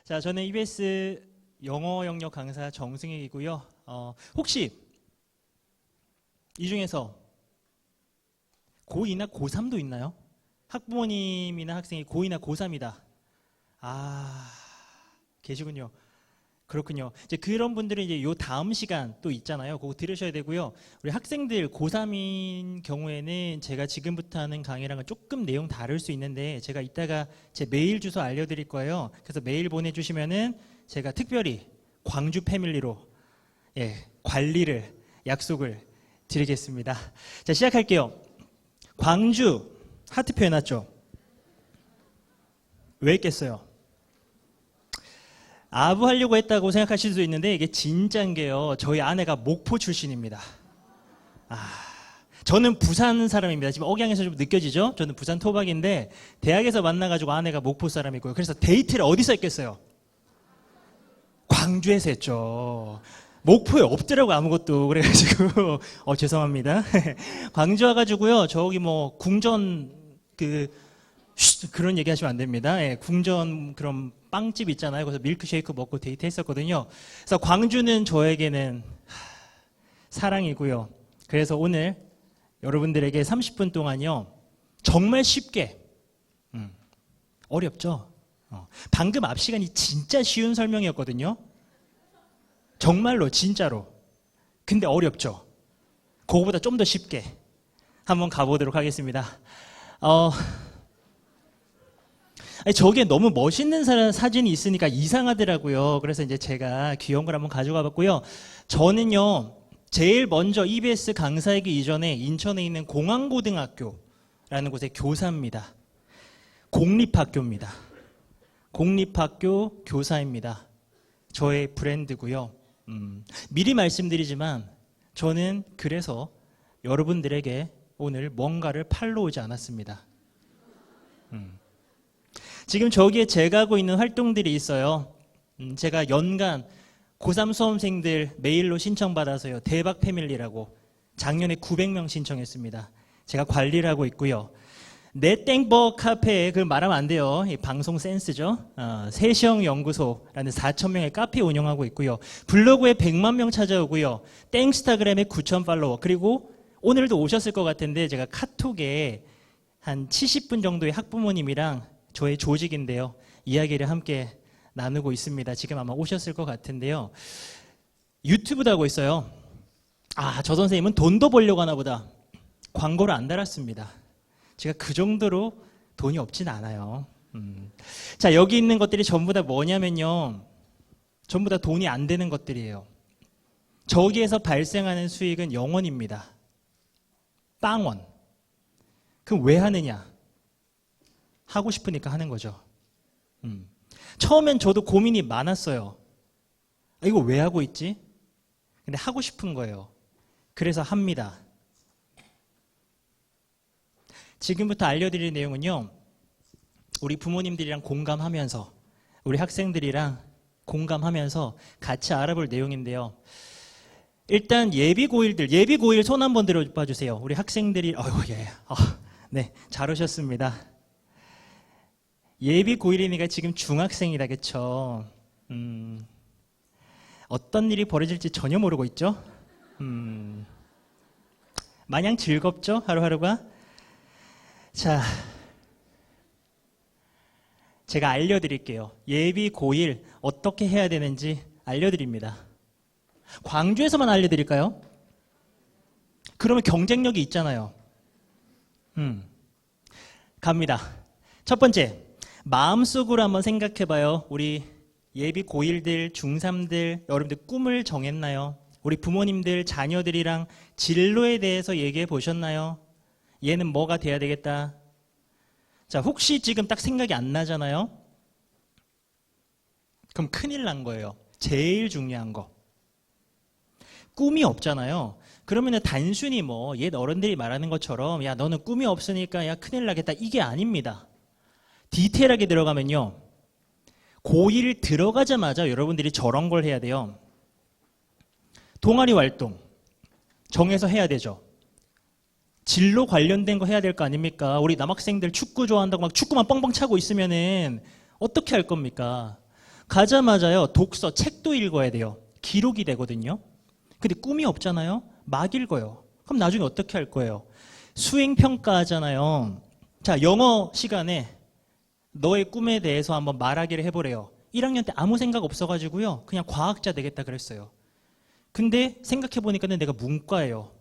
자, 저는 EBS 영어 영역 강사 정승익이고요. 혹시 이 중에서 고2나 고3도 있나요? 학부모님이나 학생이 고2나 고3이다. 계시군요. 그렇군요. 이제 그런 분들은 이제 요 다음 시간 또 있잖아요. 그거 들으셔야 되고요. 우리 학생들 고3인 경우에는 제가 지금부터 하는 강의랑은 조금 내용 다를 수 있는데 제가 이따가 제 메일 주소 알려드릴 거예요. 그래서 메일 보내주시면은 제가 특별히 광주 패밀리로 관리를 약속을 드리겠습니다. 자, 시작할게요. 광주 하트표 해놨죠? 왜 했겠어요? 아부하려고 했다고 생각하실 수도 있는데 이게 진짜인 게요. 저희 아내가 목포 출신입니다. 저는 부산 사람입니다. 지금 억양에서 좀 느껴지죠? 저는 부산 토박인데 대학에서 만나가지고 아내가 목포 사람이고요. 그래서 데이트를 어디서 했겠어요? 광주에서 했죠. 목포에 없더라고 아무것도. 그래가지고 죄송합니다. 광주 와가지고요. 저기 뭐 궁전 그런 얘기 하시면 안 됩니다. 궁전 그런 빵집 있잖아요. 그래서 밀크쉐이크 먹고 데이트했었거든요. 그래서 광주는 저에게는 사랑이고요. 그래서 오늘 여러분들에게 30분 동안요. 정말 쉽게 어렵죠? 방금 앞 시간이 진짜 쉬운 설명이었거든요. 정말로 진짜로. 근데 어렵죠? 그거보다 좀 더 쉽게 한번 가보도록 하겠습니다. 저기에 너무 멋있는 사진이 있으니까 이상하더라고요. 그래서 이제 제가 귀여운 걸 한번 가져가 봤고요. 저는요, 제일 먼저 EBS 강사이기 이전에 인천에 있는 공항고등학교라는 곳의 교사입니다. 공립학교입니다. 공립학교 교사입니다. 저의 브랜드고요. 미리 말씀드리지만 저는 그래서 여러분들에게 오늘 뭔가를 팔러 오지 않았습니다. 지금 저기에 제가 하고 있는 활동들이 있어요. 제가 연간 고3 수험생들 메일로 신청받아서요. 대박 패밀리라고 작년에 900명 신청했습니다. 제가 관리를 하고 있고요. 내 땡버 카페에 그걸 말하면 안 돼요. 이 방송 센스죠. 세시영 연구소라는 4,000명의 카페 운영하고 있고요. 블로그에 100만 명 찾아오고요. 땡스타그램에 9,000 팔로워. 그리고 오늘도 오셨을 것 같은데 제가 카톡에 한 70분 정도의 학부모님이랑 저의 조직인데요. 이야기를 함께 나누고 있습니다. 지금 아마 오셨을 것 같은데요. 유튜브도 하고 있어요. 저 선생님은 돈도 벌려고 하나 보다. 광고를 안 달았습니다. 제가 그 정도로 돈이 없진 않아요. 자, 여기 있는 것들이 전부 다 뭐냐면요. 전부 다 돈이 안 되는 것들이에요. 저기에서 발생하는 수익은 0원입니다. 빵원. 그럼 왜 하느냐? 하고 싶으니까 하는 거죠. 처음엔 저도 고민이 많았어요. 이거 왜 하고 있지? 근데 하고 싶은 거예요. 그래서 합니다. 지금부터 알려드릴 내용은요. 우리 부모님들이랑 공감하면서 우리 학생들이랑 공감하면서 같이 알아볼 내용인데요. 일단 예비 고1 손 한번 들어봐 주세요. 우리 학생들이 네, 잘 오셨습니다. 예비 고1이니까 지금 중학생이다, 그쵸? 어떤 일이 벌어질지 전혀 모르고 있죠? 마냥 즐겁죠? 하루하루가? 자, 제가 알려드릴게요. 예비 고1 어떻게 해야 되는지 알려드립니다. 광주에서만 알려드릴까요? 그러면 경쟁력이 있잖아요. 갑니다. 첫 번째. 마음속으로 한번 생각해봐요. 우리 예비 고1들, 중3들, 여러분들 꿈을 정했나요? 우리 부모님들, 자녀들이랑 진로에 대해서 얘기해 보셨나요? 얘는 뭐가 돼야 되겠다. 자, 혹시 지금 딱 생각이 안 나잖아요? 그럼 큰일 난 거예요. 제일 중요한 거. 꿈이 없잖아요. 그러면 단순히 옛 어른들이 말하는 것처럼 야, 너는 꿈이 없으니까 야, 큰일 나겠다. 이게 아닙니다. 디테일하게 들어가면요. 고1 들어가자마자 여러분들이 저런 걸 해야 돼요. 동아리 활동 정해서 해야 되죠. 진로 관련된 거 해야 될 거 아닙니까? 우리 남학생들 축구 좋아한다고 막 축구만 뻥뻥 차고 있으면은 어떻게 할 겁니까? 가자마자요, 독서, 책도 읽어야 돼요. 기록이 되거든요. 근데 꿈이 없잖아요. 막 읽어요. 그럼 나중에 어떻게 할 거예요? 수행평가 하잖아요. 자, 영어 시간에 너의 꿈에 대해서 한번 말하기를 해보래요. 1학년 때 아무 생각 없어가지고요. 그냥 과학자 되겠다 그랬어요. 근데 생각해보니까 내가 문과예요.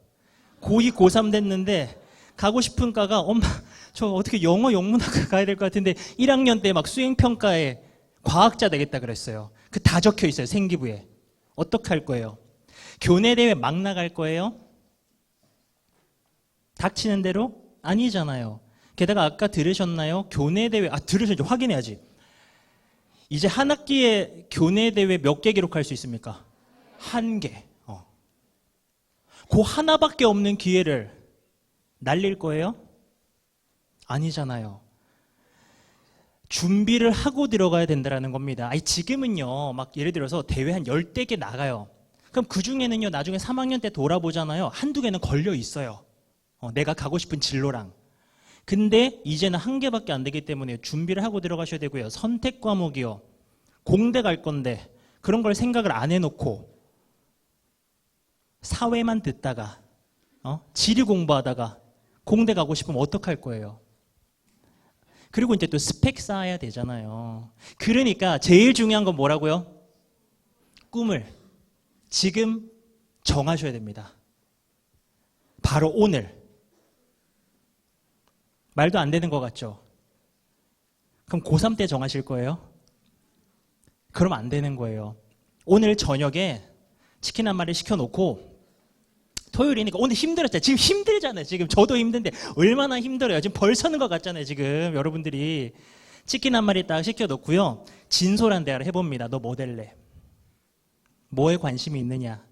고2, 고3 됐는데 가고 싶은 과가 엄마 저 어떻게 영어 영문학과 가야 될 것 같은데 1학년 때 막 수행평가에 과학자 되겠다 그랬어요. 그 다 적혀 있어요. 생기부에. 어떻게 할 거예요? 교내대회 막 나갈 거예요? 닥치는 대로? 아니잖아요. 게다가 아까 들으셨나요? 교내대회, 들으셨죠? 확인해야지. 이제 한 학기에 교내대회 몇 개 기록할 수 있습니까? 1개. 그 하나밖에 없는 기회를 날릴 거예요? 아니잖아요. 준비를 하고 들어가야 된다는 겁니다. 지금은요, 막 예를 들어서 대회 한 10개 나가요. 그럼 그 중에는요, 나중에 3학년 때 돌아보잖아요. 한두 개는 걸려 있어요. 내가 가고 싶은 진로랑. 근데 이제는 1개밖에 안 되기 때문에 준비를 하고 들어가셔야 되고요. 선택 과목이요. 공대 갈 건데 그런 걸 생각을 안 해놓고 사회만 듣다가 지리 공부하다가 공대 가고 싶으면 어떡할 거예요? 그리고 이제 또 스펙 쌓아야 되잖아요. 그러니까 제일 중요한 건 뭐라고요? 꿈을 지금 정하셔야 됩니다. 바로 오늘. 말도 안 되는 것 같죠? 그럼 고3 때 정하실 거예요? 그럼 안 되는 거예요. 오늘 저녁에 치킨 한 마리 시켜놓고 토요일이니까 오늘 힘들었잖아요. 지금 힘들잖아요. 지금 저도 힘든데 얼마나 힘들어요. 지금 벌서는 것 같잖아요. 지금 여러분들이 치킨 한 마리 딱 시켜놓고요. 진솔한 대화를 해봅니다. 너 뭐 될래? 뭐에 관심이 있느냐?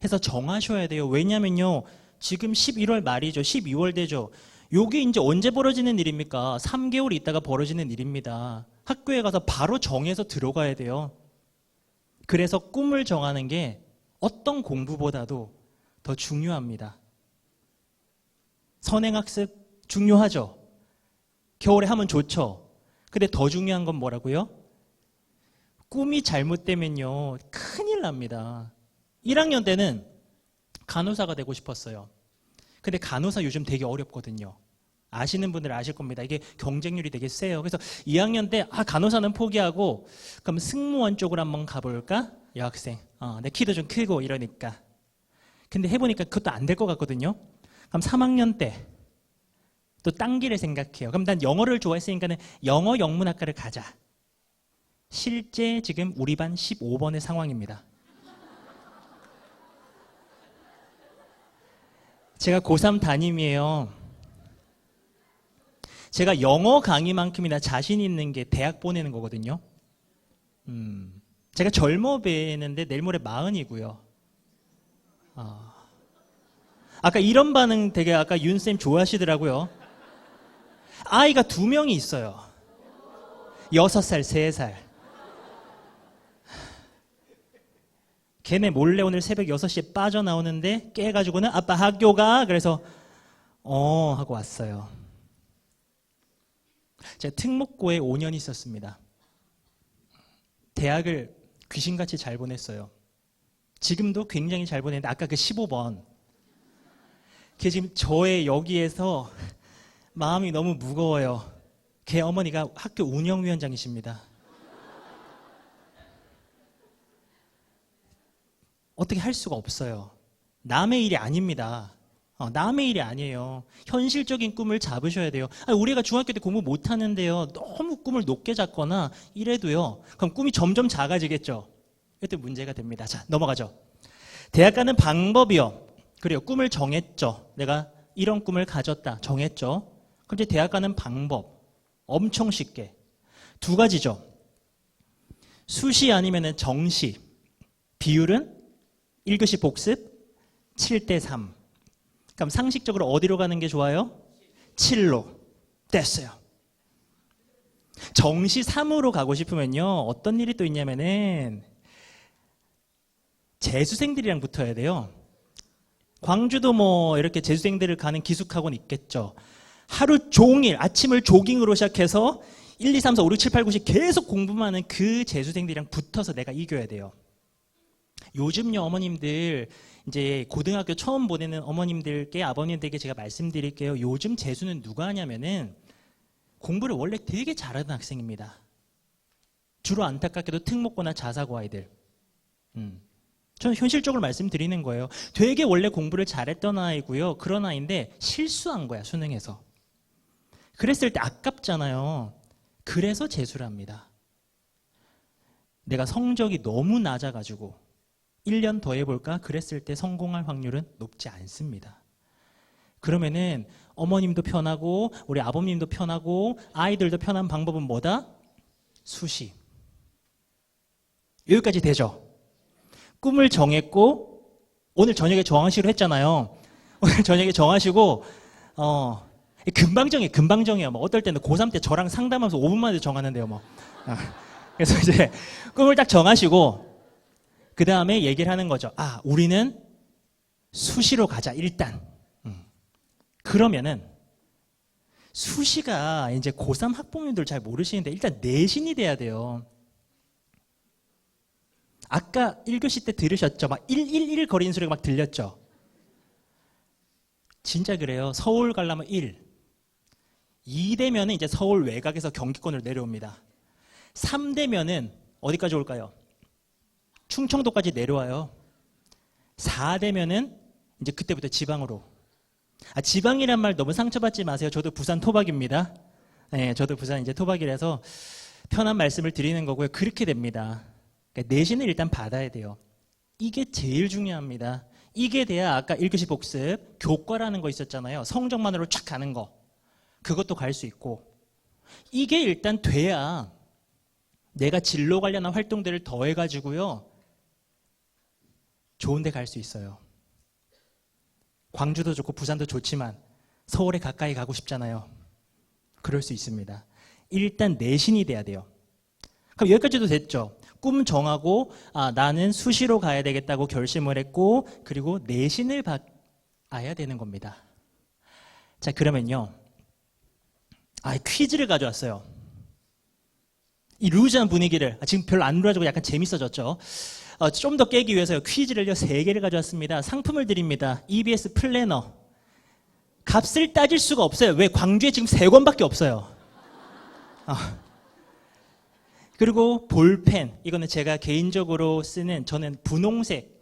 해서 정하셔야 돼요. 왜냐면요. 지금 11월 말이죠. 12월 되죠. 요게 이제 언제 벌어지는 일입니까? 3개월 있다가 벌어지는 일입니다. 학교에 가서 바로 정해서 들어가야 돼요. 그래서 꿈을 정하는 게 어떤 공부보다도 더 중요합니다. 선행학습 중요하죠. 겨울에 하면 좋죠. 근데 더 중요한 건 뭐라고요? 꿈이 잘못되면요. 큰일 납니다. 1학년 때는 간호사가 되고 싶었어요. 근데 간호사 요즘 되게 어렵거든요. 아시는 분들 아실 겁니다. 이게 경쟁률이 되게 세요. 그래서 2학년 때 간호사는 포기하고 그럼 승무원 쪽으로 한번 가볼까? 여학생. 내 키도 좀 크고 이러니까. 근데 해보니까 그것도 안 될 것 같거든요. 그럼 3학년 때 또 딴 길을 생각해요. 그럼 난 영어를 좋아했으니까는 영어 영문학과를 가자. 실제 지금 우리 반 15번의 상황입니다. 제가 고3 담임이에요. 제가 영어 강의만큼이나 자신 있는 게 대학 보내는 거거든요. 제가 젊어 보이는데 내일 모레 40이고요. 아까 이런 반응 되게 아까 윤쌤 좋아하시더라고요. 아이가 2명이 있어요. 6살, 3살. 걔네 몰래 오늘 새벽 6시에 빠져나오는데 깨가지고는 아빠 학교 가. 그래서 하고 왔어요. 제가 특목고에 5년 있었습니다. 대학을 귀신같이 잘 보냈어요. 지금도 굉장히 잘 보냈는데 아까 그 15번 걔 지금 저의 여기에서 마음이 너무 무거워요. 걔 어머니가 학교 운영위원장이십니다. 어떻게 할 수가 없어요. 남의 일이 아닙니다. 남의 일이 아니에요. 현실적인 꿈을 잡으셔야 돼요. 우리가 중학교 때 공부 못하는데요. 너무 꿈을 높게 잡거나 이래도요. 그럼 꿈이 점점 작아지겠죠. 이때 문제가 됩니다. 자, 넘어가죠. 대학 가는 방법이요. 그래요. 꿈을 정했죠. 내가 이런 꿈을 가졌다. 정했죠. 그럼 이제 대학 가는 방법. 엄청 쉽게. 2가지죠. 수시 아니면 정시. 비율은 1교시 복습 7대3. 그럼 상식적으로 어디로 가는 게 좋아요? 7로. 됐어요. 정시 3으로 가고 싶으면요. 어떤 일이 또 있냐면은 재수생들이랑 붙어야 돼요. 광주도 뭐 이렇게 재수생들을 가는 기숙학원 있겠죠. 하루 종일 아침을 조깅으로 시작해서 1, 2, 3, 4, 5, 6, 7, 8, 9, 10 계속 공부만 하는 그 재수생들이랑 붙어서 내가 이겨야 돼요. 요즘요 어머님들 이제 고등학교 처음 보내는 어머님들께 아버님들께 제가 말씀드릴게요. 요즘 재수는 누가 하냐면은 공부를 원래 되게 잘하는 학생입니다. 주로 안타깝게도 특목고나 자사고 아이들. 저는 현실적으로 말씀드리는 거예요. 되게 원래 공부를 잘했던 아이고요. 그런 아이인데 실수한 거야 수능에서. 그랬을 때 아깝잖아요. 그래서 재수를 합니다. 내가 성적이 너무 낮아가지고 1년 더 해볼까? 그랬을 때 성공할 확률은 높지 않습니다. 그러면은 어머님도 편하고 우리 아버님도 편하고 아이들도 편한 방법은 뭐다? 수시. 여기까지 되죠? 꿈을 정했고 오늘 저녁에 정하시기로 했잖아요. 오늘 저녁에 정하시고 금방 정해요. 뭐 어떨 때는 고3 때 저랑 상담하면서 5분 만에 정하는데요. 뭐. 그래서 이제 꿈을 딱 정하시고 그 다음에 얘기를 하는 거죠. 우리는 수시로 가자 일단. 그러면은 수시가 이제 고3 학부모님들 잘 모르시는데 일단 내신이 돼야 돼요. 아까 1교시 때 들으셨죠? 막 111 거리는 소리가 막 들렸죠? 진짜 그래요. 서울 가려면 1. 2되면 이제 서울 외곽에서 경기권으로 내려옵니다. 3되면 어디까지 올까요? 충청도까지 내려와요. 4되면 이제 그때부터 지방으로. 지방이란 말 너무 상처받지 마세요. 저도 부산 토박입니다. 네, 저도 부산 이제 토박이라서 편한 말씀을 드리는 거고요. 그렇게 됩니다. 그러니까 내신을 일단 받아야 돼요. 이게 제일 중요합니다. 이게 돼야 아까 1교시 복습, 교과라는 거 있었잖아요. 성적만으로 쫙 가는 거. 그것도 갈 수 있고. 이게 일단 돼야 내가 진로 관련한 활동들을 더해가지고요. 좋은 데 갈 수 있어요. 광주도 좋고 부산도 좋지만 서울에 가까이 가고 싶잖아요. 그럴 수 있습니다. 일단 내신이 돼야 돼요. 그럼 여기까지도 됐죠. 꿈 정하고 나는 수시로 가야 되겠다고 결심을 했고 그리고 내신을 봐야 되는 겁니다. 자 그러면요. 퀴즈를 가져왔어요. 이 루즈한 분위기를 지금 별로 안 루즈하고 약간 재밌어졌죠. 좀 더 깨기 위해서 퀴즈를요 3개를 가져왔습니다. 상품을 드립니다. EBS 플래너. 값을 따질 수가 없어요. 왜? 광주에 지금 3권밖에 없어요. 그리고 볼펜. 이거는 제가 개인적으로 쓰는 저는 분홍색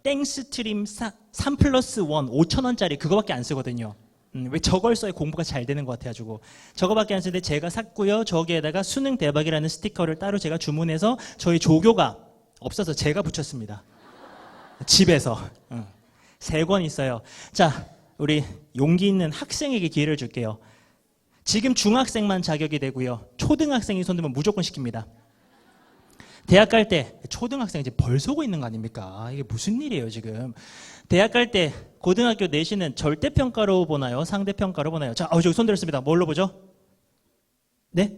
땡스트림 3+1 5,000원짜리 그거밖에 안 쓰거든요. 왜 저걸 써야 공부가 잘 되는 것 같아가지고 저거밖에 안 쓰는데 제가 샀고요. 저기에다가 수능 대박이라는 스티커를 따로 제가 주문해서 저희 조교가 없어서 제가 붙였습니다. 집에서 3권 있어요. 자, 우리 용기 있는 학생에게 기회를 줄게요. 지금 중학생만 자격이 되고요. 초등학생이 손들면 무조건 시킵니다. 대학 갈 때 초등학생 이제 벌 쏘고 있는 거 아닙니까? 이게 무슨 일이에요 지금. 대학 갈 때 고등학교 내신은 절대평가로 보나요? 상대평가로 보나요? 자, 저기 손 들었습니다. 뭘로 보죠? 네?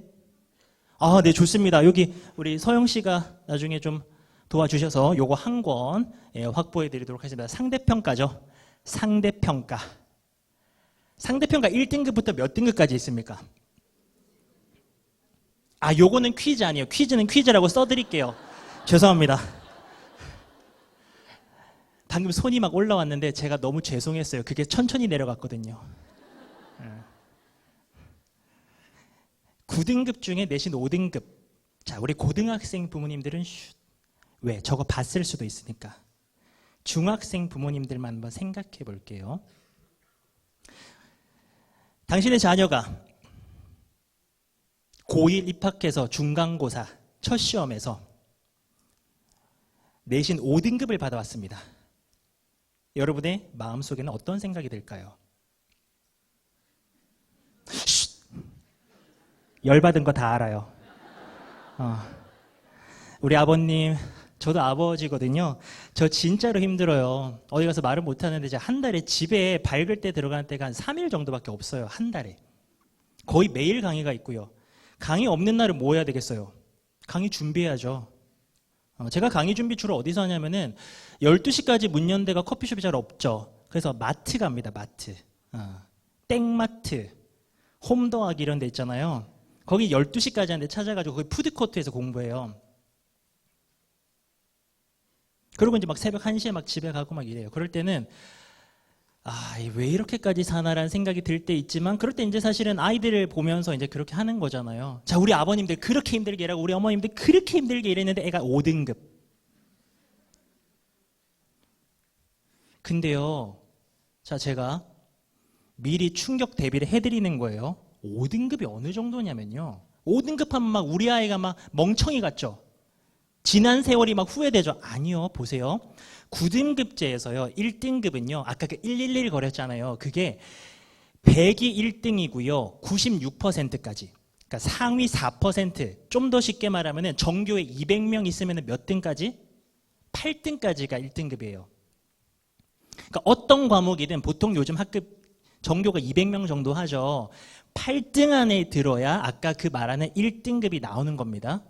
네, 좋습니다. 여기 우리 서영 씨가 나중에 좀 도와주셔서 요거 한 권 확보해 드리도록 하겠습니다. 상대평가죠. 상대평가. 상대평가 1등급부터 몇 등급까지 있습니까? 요거는 퀴즈 아니에요. 퀴즈는 퀴즈라고 써드릴게요. 죄송합니다. 방금 손이 막 올라왔는데 제가 너무 죄송했어요. 그게 천천히 내려갔거든요. 9등급 중에 내신 5등급. 자, 우리 고등학생 부모님들은 왜? 저거 봤을 수도 있으니까. 중학생 부모님들만 한번 생각해 볼게요. 당신의 자녀가 고1 입학해서 중간고사 첫 시험에서 내신 5등급을 받아왔습니다. 여러분의 마음속에는 어떤 생각이 들까요? 열받은 거 다 알아요. 우리 아버님, 저도 아버지거든요. 저 진짜로 힘들어요. 어디 가서 말을 못하는데 제가 한 달에 집에 밝을 때 들어가는 때가 한 3일 정도밖에 없어요. 한 달에. 거의 매일 강의가 있고요. 강의 없는 날은 뭐 해야 되겠어요? 강의 준비해야죠. 제가 강의 준비 주로 어디서 하냐면은 12시까지 문 연 데가 커피숍이 잘 없죠. 그래서 마트 갑니다. 마트. 땡마트, 홈더하기 이런 데 있잖아요. 거기 12시까지 하는데 찾아가지고 거기 푸드코트에서 공부해요. 그리고 이제 막 새벽 1시에 막 집에 가고 막 이래요. 그럴 때는 왜 이렇게까지 사나라는 생각이 들 때 있지만, 그럴 때 이제 사실은 아이들을 보면서 이제 그렇게 하는 거잖아요. 자, 우리 아버님들 그렇게 힘들게 일하고 우리 어머님들 그렇게 힘들게 일했는데 애가 5등급. 근데요, 자, 제가 미리 충격 대비를 해드리는 거예요. 5등급이 어느 정도냐면요, 5등급 하면 막 우리 아이가 막 멍청이 같죠? 지난 세월이 막 후회되죠? 아니요, 보세요. 9등급제에서요, 1등급은요, 아까 그 111 거렸잖아요. 그게 100이 1등이고요, 96%까지. 그러니까 상위 4%, 좀 더 쉽게 말하면 전교에 200명 있으면 몇 등까지? 8등까지가 1등급이에요. 그러니까 어떤 과목이든 보통 요즘 학급 전교가 200명 정도 하죠. 8등 안에 들어야 아까 그 말하는 1등급이 나오는 겁니다.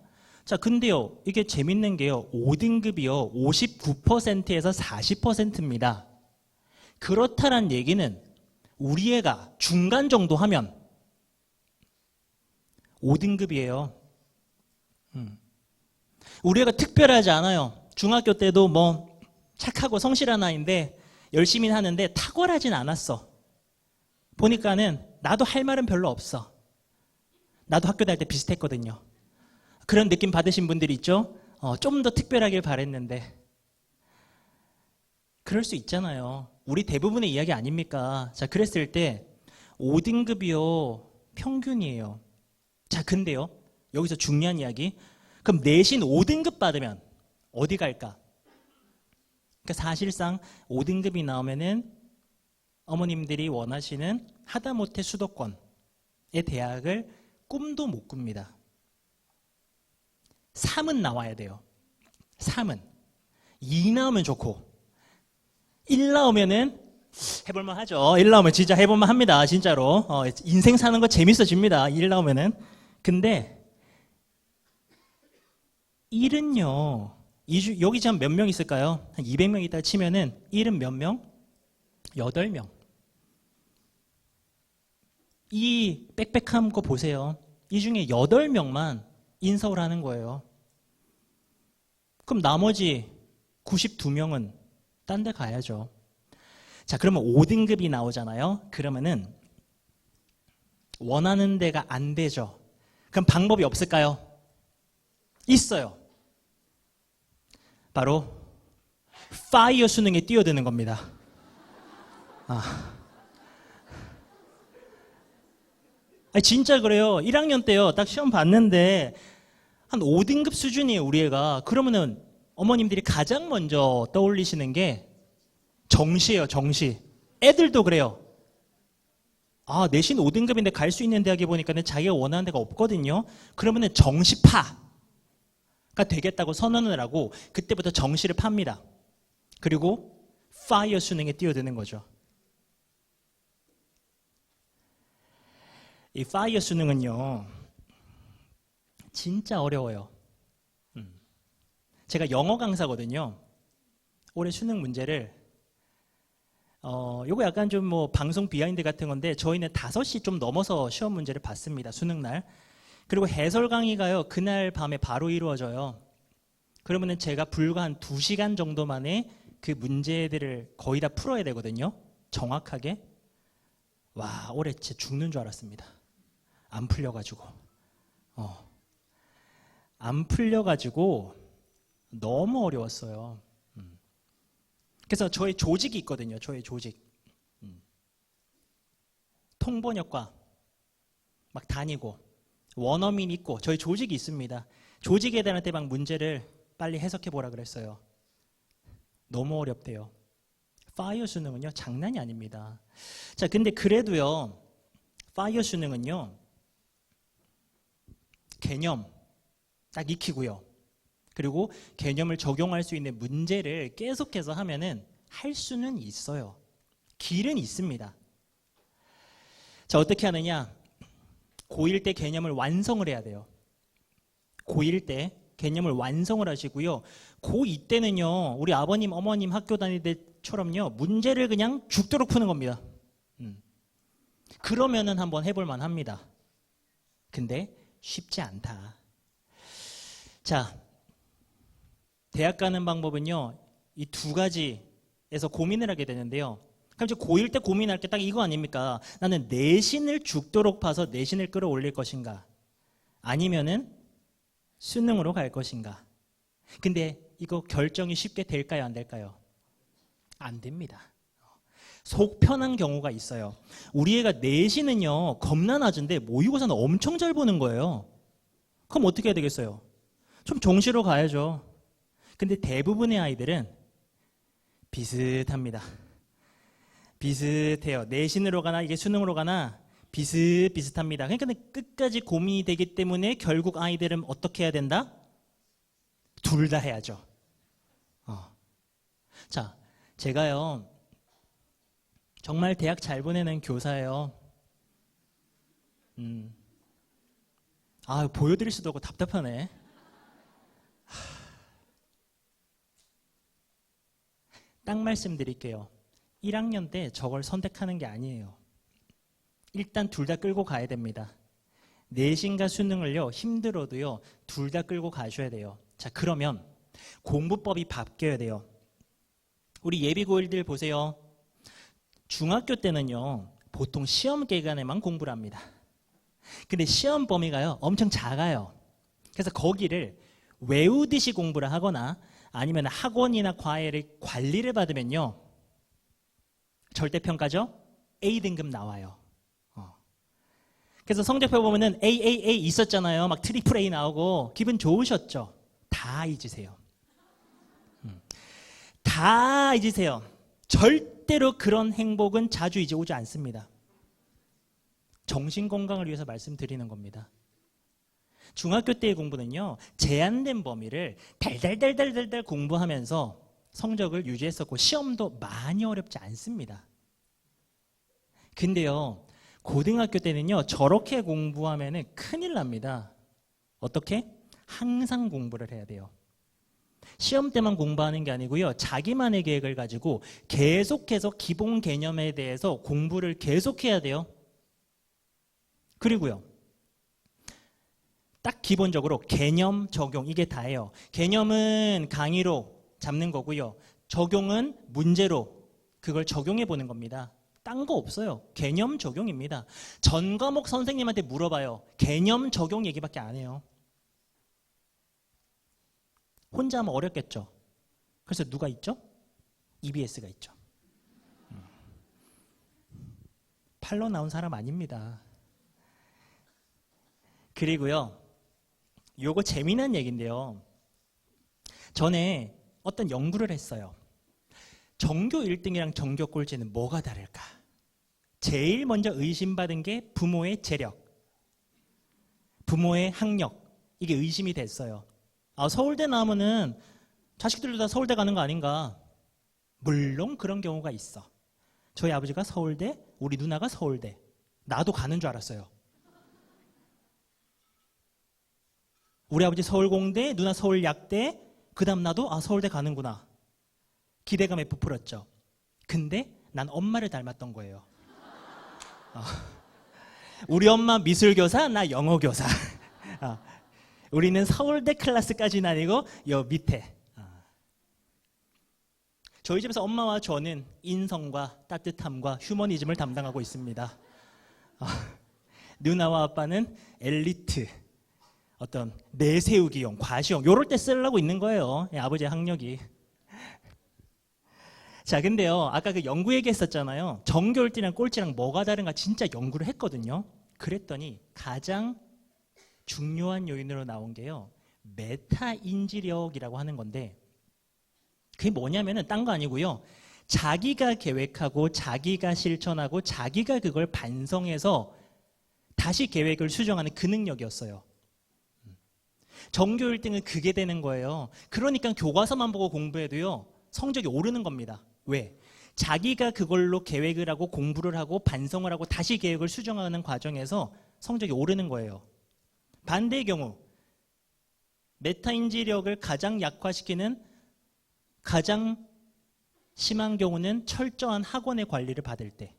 자, 근데요, 이게 재밌는 게요, 5등급이요, 59%에서 40%입니다. 그렇다란 얘기는 우리 애가 중간 정도 하면 5등급이에요. 우리 애가 특별하지 않아요. 중학교 때도 뭐 착하고 성실한 아이인데 열심히 하는데 탁월하진 않았어. 보니까는 나도 할 말은 별로 없어. 나도 학교 다닐 때 비슷했거든요. 그런 느낌 받으신 분들이 있죠? 좀 더 특별하길 바랬는데. 그럴 수 있잖아요. 우리 대부분의 이야기 아닙니까? 자, 그랬을 때 5등급이요, 평균이에요. 자, 근데요, 여기서 중요한 이야기. 그럼 내신 5등급 받으면 어디 갈까? 그러니까 사실상 5등급이 나오면은 어머님들이 원하시는 하다못해 수도권의 대학을 꿈도 못 꿉니다. 3은 나와야 돼요. 3은. 2 나오면 좋고, 1 나오면은 해볼만 하죠. 1 나오면 진짜 해볼만 합니다. 진짜로. 인생 사는 거 재밌어집니다. 1 나오면은. 근데 1은요, 여기 지금 몇 명 있을까요? 한 200명 있다 치면은 1은 몇 명? 8명. 이 빽빽한 거 보세요. 이 중에 8명만 인서울 하는 거예요. 그럼 나머지 92명은 딴 데 가야죠. 자, 그러면 5등급이 나오잖아요. 그러면은 원하는 데가 안 되죠. 그럼 방법이 없을까요? 있어요. 바로 파이어 수능에 뛰어드는 겁니다. 진짜 그래요. 1학년 때요, 딱 시험 봤는데 한 5등급 수준이에요, 우리 애가. 그러면은 어머님들이 가장 먼저 떠올리시는 게 정시예요, 정시. 애들도 그래요. 내신 5등급인데 갈 수 있는 대학에 보니까 자기가 원하는 데가 없거든요. 그러면은 정시파가 되겠다고 선언을 하고 그때부터 정시를 팝니다. 그리고 파이어 수능에 뛰어드는 거죠. 이 파이어 수능은요, 진짜 어려워요. 제가 영어 강사거든요. 올해 수능 문제를 요거 약간 좀 뭐 방송 비하인드 같은 건데, 저희는 5시 좀 넘어서 시험 문제를 봤습니다. 수능 날. 그리고 해설 강의가요, 그날 밤에 바로 이루어져요. 그러면은 제가 불과 한 2시간 정도 만에 그 문제들을 거의 다 풀어야 되거든요. 정확하게. 와, 올해 진짜 죽는 줄 알았습니다. 안 풀려가지고. 안 풀려가지고 너무 어려웠어요. 그래서 저희 조직이 있거든요. 저희 조직. 통번역과 막 다니고 원어민 있고 저희 조직이 있습니다. 조직 애들한테 막 문제를 빨리 해석해 보라 그랬어요. 너무 어렵대요. 파이어 수능은요, 장난이 아닙니다. 자, 근데 그래도요, 파이어 수능은요, 개념 딱 익히고요. 그리고 개념을 적용할 수 있는 문제를 계속해서 하면은 할 수는 있어요. 길은 있습니다. 자, 어떻게 하느냐? 고1 때 개념을 완성을 해야 돼요. 고1 때 개념을 완성을 하시고요. 고2 때는요, 우리 아버님, 어머님 학교 다닐 때처럼요, 문제를 그냥 죽도록 푸는 겁니다. 그러면은 한번 해볼 만합니다. 근데 쉽지 않다. 자, 대학 가는 방법은요, 이 두 가지에서 고민을 하게 되는데요. 그럼 이제 고1 때 고민할 게 딱 이거 아닙니까? 나는 내신을 죽도록 파서 내신을 끌어올릴 것인가? 아니면은 수능으로 갈 것인가? 근데 이거 결정이 쉽게 될까요? 안 될까요? 안 됩니다. 속 편한 경우가 있어요. 우리 애가 내신은요, 겁나 낮은데 모의고사는 엄청 잘 보는 거예요. 그럼 어떻게 해야 되겠어요? 좀 정시로 가야죠. 근데 대부분의 아이들은 비슷합니다. 비슷해요. 내신으로 가나 이게 수능으로 가나 비슷비슷합니다. 그러니까 끝까지 고민이 되기 때문에 결국 아이들은 어떻게 해야 된다? 둘 다 해야죠. 자, 제가요 정말 대학 잘 보내는 교사예요. 보여드릴 수도 없고 답답하네. 딱 말씀드릴게요. 1학년 때 저걸 선택하는 게 아니에요. 일단 둘 다 끌고 가야 됩니다. 내신과 수능을요, 힘들어도요, 둘 다 끌고 가셔야 돼요. 자, 그러면 공부법이 바뀌어야 돼요. 우리 예비고1들 보세요. 중학교 때는요, 보통 시험 기간에만 공부를 합니다. 근데 시험 범위가요, 엄청 작아요. 그래서 거기를 외우듯이 공부를 하거나 아니면 학원이나 과외를 관리를 받으면요, 절대평가죠? A등급 나와요. 그래서 성적표 보면은 A 있었잖아요. 막 트리플 A 나오고 기분 좋으셨죠? 다 잊으세요. 다 잊으세요. 절대로 그런 행복은 자주 오지 않습니다. 정신건강을 위해서 말씀드리는 겁니다. 중학교 때의 공부는요, 제한된 범위를 달달달달달달 공부하면서 성적을 유지했었고 시험도 많이 어렵지 않습니다. 근데요, 고등학교 때는요, 저렇게 공부하면은 큰일 납니다. 어떻게? 항상 공부를 해야 돼요. 시험 때만 공부하는 게 아니고요, 자기만의 계획을 가지고 계속해서 기본 개념에 대해서 공부를 계속해야 돼요. 그리고요, 딱 기본적으로 개념, 적용, 이게 다예요. 개념은 강의로 잡는 거고요, 적용은 문제로 그걸 적용해 보는 겁니다. 딴 거 없어요. 개념 적용입니다. 전 과목 선생님한테 물어봐요. 개념 적용 얘기밖에 안 해요. 혼자 하면 어렵겠죠. 그래서 누가 있죠? EBS가 있죠. 팔로 나온 사람 아닙니다. 그리고요, 요거 재미난 얘기인데요. 전에 어떤 연구를 했어요. 전교 1등이랑 전교 꼴찌는 뭐가 다를까? 제일 먼저 의심받은 게 부모의 재력, 부모의 학력, 이게 의심이 됐어요. 서울대 나오면은 자식들도 다 서울대 가는 거 아닌가? 물론 그런 경우가 있어. 저희 아버지가 서울대, 우리 누나가 서울대. 나도 가는 줄 알았어요. 우리 아버지 서울공대, 누나 서울약대, 그 다음 나도 서울대 가는구나. 기대감에 부풀었죠. 근데 난 엄마를 닮았던 거예요. 우리 엄마 미술교사, 나 영어교사. 우리는 서울대 클래스까지는 아니고 요 밑에. 저희 집에서 엄마와 저는 인성과 따뜻함과 휴머니즘을 담당하고 있습니다. 누나와 아빠는 엘리트, 어떤 내세우기용, 과시용, 요럴 때 쓰려고 있는 거예요. 아버지의 학력이. 자, 근데요, 아까 그 연구 얘기했었잖아요. 전교 1등이랑 꼴찌랑 뭐가 다른가 진짜 연구를 했거든요. 그랬더니 가장 중요한 요인으로 나온 게요, 메타 인지력이라고 하는 건데, 그게 뭐냐면은 딴 거 아니고요, 자기가 계획하고 자기가 실천하고 자기가 그걸 반성해서 다시 계획을 수정하는 그 능력이었어요. 전교 1등은 그게 되는 거예요. 그러니까 교과서만 보고 공부해도요, 성적이 오르는 겁니다. 왜? 자기가 그걸로 계획을 하고 공부를 하고 반성을 하고 다시 계획을 수정하는 과정에서 성적이 오르는 거예요. 반대의 경우, 메타인지력을 가장 약화시키는 가장 심한 경우는 철저한 학원의 관리를 받을 때.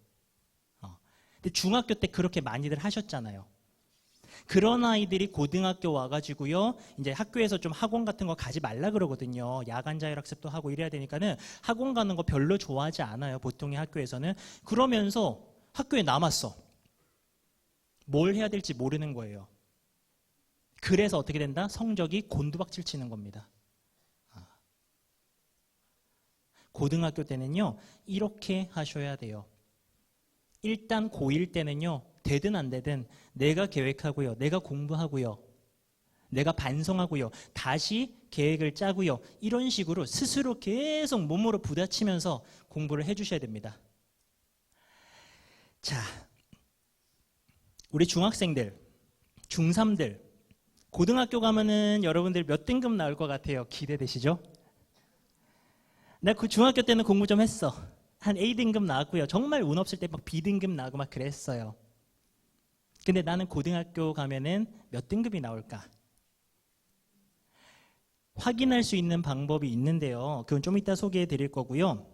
근데 중학교 때 그렇게 많이들 하셨잖아요. 그런 아이들이 고등학교 와가지고요, 이제 학교에서 좀 학원 같은 거 가지 말라 그러거든요. 야간 자율학습도 하고 이래야 되니까는 학원 가는 거 별로 좋아하지 않아요. 보통의 학교에서는. 그러면서 학교에 남았어. 뭘 해야 될지 모르는 거예요. 그래서 어떻게 된다? 성적이 곤두박질 치는 겁니다. 고등학교 때는요, 이렇게 하셔야 돼요. 일단 고1 때는요, 되든 안 되든 내가 계획하고요, 내가 공부하고요, 내가 반성하고요, 다시 계획을 짜고요, 이런 식으로 스스로 계속 몸으로 부딪히면서 공부를 해주셔야 됩니다. 자, 우리 중학생들, 중3들, 고등학교 가면은 여러분들 몇 등급 나올 것 같아요? 기대되시죠? 나 그 중학교 때는 공부 좀 했어. 한 A등급 나왔고요. 정말 운 없을 때 막 B등급 나오고 막 그랬어요. 근데 나는 고등학교 가면은 몇 등급이 나올까? 확인할 수 있는 방법이 있는데요. 그건 좀 이따 소개해 드릴 거고요.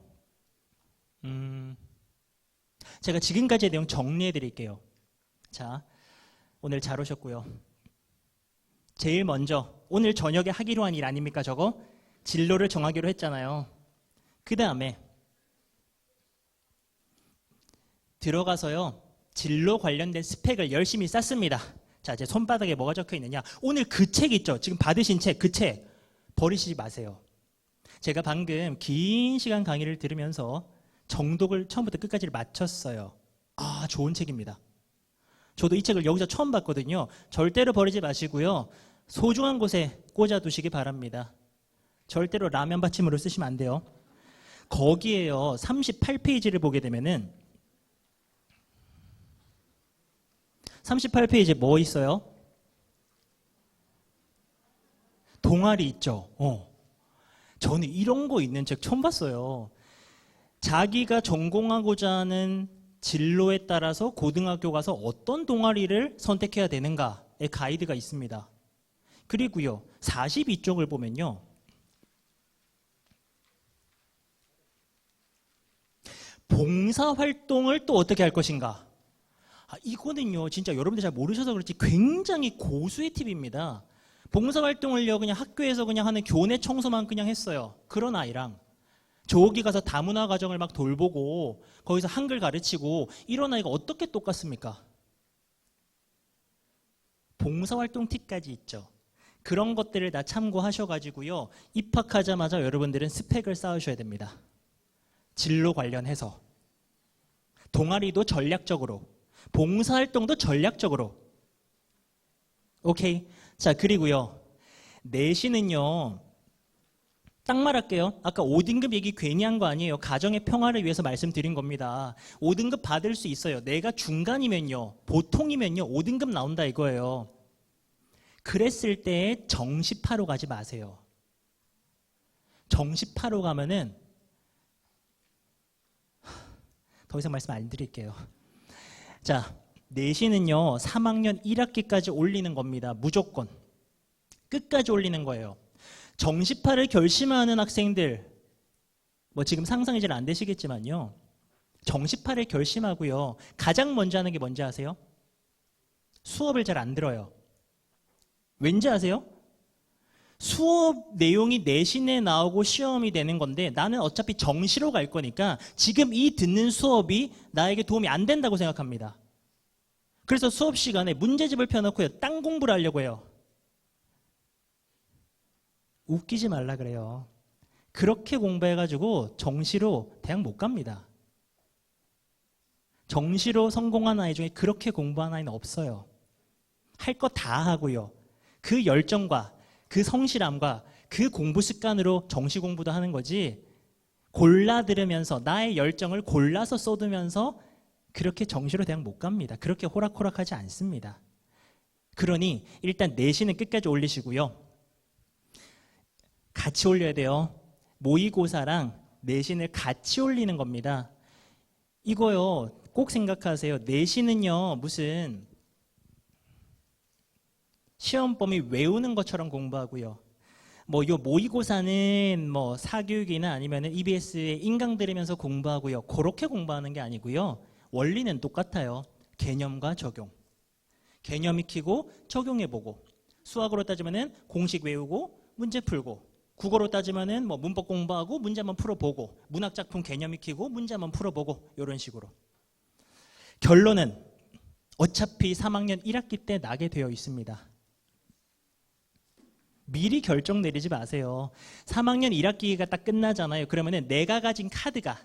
제가 지금까지의 내용 정리해 드릴게요. 자, 오늘 잘 오셨고요. 제일 먼저 오늘 저녁에 하기로 한 일 아닙니까 저거? 진로를 정하기로 했잖아요. 그 다음에 들어가서요, 진로 관련된 스펙을 열심히 쌓습니다. 자, 제 손바닥에 뭐가 적혀 있느냐? 오늘 그 책 있죠? 지금 받으신 책, 그 책 버리시지 마세요. 제가 방금 긴 시간 강의를 들으면서 정독을 처음부터 끝까지 마쳤어요. 아, 좋은 책입니다. 저도 이 책을 여기서 처음 봤거든요. 절대로 버리지 마시고요, 소중한 곳에 꽂아두시기 바랍니다. 절대로 라면 받침으로 쓰시면 안 돼요. 거기에요, 38페이지를 보게 되면은 38페이지에 뭐 있어요? 동아리 있죠. 저는 이런 거 있는 책 처음 봤어요. 자기가 전공하고자 하는 진로에 따라서 고등학교 가서 어떤 동아리를 선택해야 되는가의 가이드가 있습니다. 그리고요, 42쪽을 보면요, 봉사활동을 또 어떻게 할 것인가. 이거는요, 진짜 여러분들 잘 모르셔서 그렇지 굉장히 고수의 팁입니다. 봉사활동을요, 그냥 학교에서 그냥 하는 교내 청소만 그냥 했어요. 그런 아이랑 저기 가서 다문화 가정을 막 돌보고 거기서 한글 가르치고 이런 아이가 어떻게 똑같습니까? 봉사활동 팁까지 있죠. 그런 것들을 다 참고하셔가지고요, 입학하자마자 여러분들은 스펙을 쌓으셔야 됩니다. 진로 관련해서 동아리도 전략적으로, 봉사활동도 전략적으로. 오케이. 자, 그리고요, 내신은요, 딱 말할게요. 아까 5등급 얘기 괜히 한 거 아니에요. 가정의 평화를 위해서 말씀드린 겁니다. 5등급 받을 수 있어요. 내가 중간이면요, 보통이면요 5등급 나온다 이거예요. 그랬을 때 정시파로 가지 마세요. 정시파로 가면은 더 이상 말씀 안 드릴게요. 자, 내신은요 3학년 1학기까지 올리는 겁니다. 무조건 끝까지 올리는 거예요. 정시파를 결심하는 학생들, 뭐 지금 상상이 잘 안 되시겠지만요, 정시파를 결심하고요, 가장 먼저 하는 게 뭔지 아세요? 수업을 잘 안 들어요. 왠지 아세요? 수업 내용이 내신에 나오고 시험이 되는 건데 나는 어차피 정시로 갈 거니까 지금 이 듣는 수업이 나에게 도움이 안 된다고 생각합니다. 그래서 수업 시간에 문제집을 펴놓고요, 딴 공부를 하려고 해요. 웃기지 말라 그래요. 그렇게 공부해가지고 정시로 대학 못 갑니다. 정시로 성공한 아이 중에 그렇게 공부한 아이는 없어요. 할 거 다 하고요, 그 열정과 그 성실함과 그 공부 습관으로 정시 공부도 하는 거지, 골라 들으면서 나의 열정을 골라서 쏟으면서 그렇게 정시로 대학 못 갑니다. 그렇게 호락호락하지 않습니다. 그러니 일단 내신은 끝까지 올리시고요, 같이 올려야 돼요. 모의고사랑 내신을 같이 올리는 겁니다. 이거요, 꼭 생각하세요. 내신은요, 무슨 시험 범위 외우는 것처럼 공부하고요, 뭐 요 모의고사는 뭐 사교육이나 아니면은 EBS에 인강 들으면서 공부하고요, 그렇게 공부하는 게 아니고요, 원리는 똑같아요. 개념과 적용. 개념 익히고 적용해보고, 수학으로 따지면은 공식 외우고 문제 풀고, 국어로 따지면은 뭐 문법 공부하고 문제 한번 풀어보고, 문학작품 개념 익히고 문제 한번 풀어보고, 이런 식으로. 결론은 어차피 3학년 1학기 때 나게 되어 있습니다. 미리 결정 내리지 마세요. 3학년 1학기가 딱 끝나잖아요. 그러면은 내가 가진 카드가,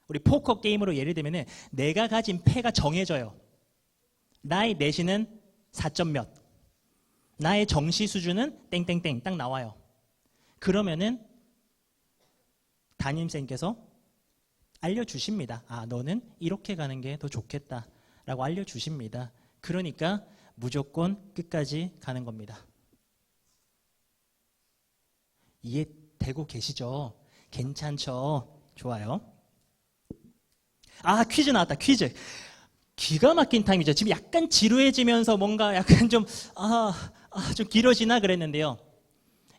우리 포커 게임으로 예를 들면은 내가 가진 패가 정해져요. 나의 내신은 4점 몇, 나의 정시 수준은 땡땡땡 딱 나와요. 그러면은 담임쌤께서 알려주십니다. 아, 너는 이렇게 가는 게 더 좋겠다 라고 알려주십니다. 그러니까 무조건 끝까지 가는 겁니다. 이해되고 계시죠? 괜찮죠? 좋아요. 아, 퀴즈 나왔다. 퀴즈. 기가 막힌 타임이죠. 지금 약간 지루해지면서 뭔가 약간 좀 좀 길어지나 그랬는데요.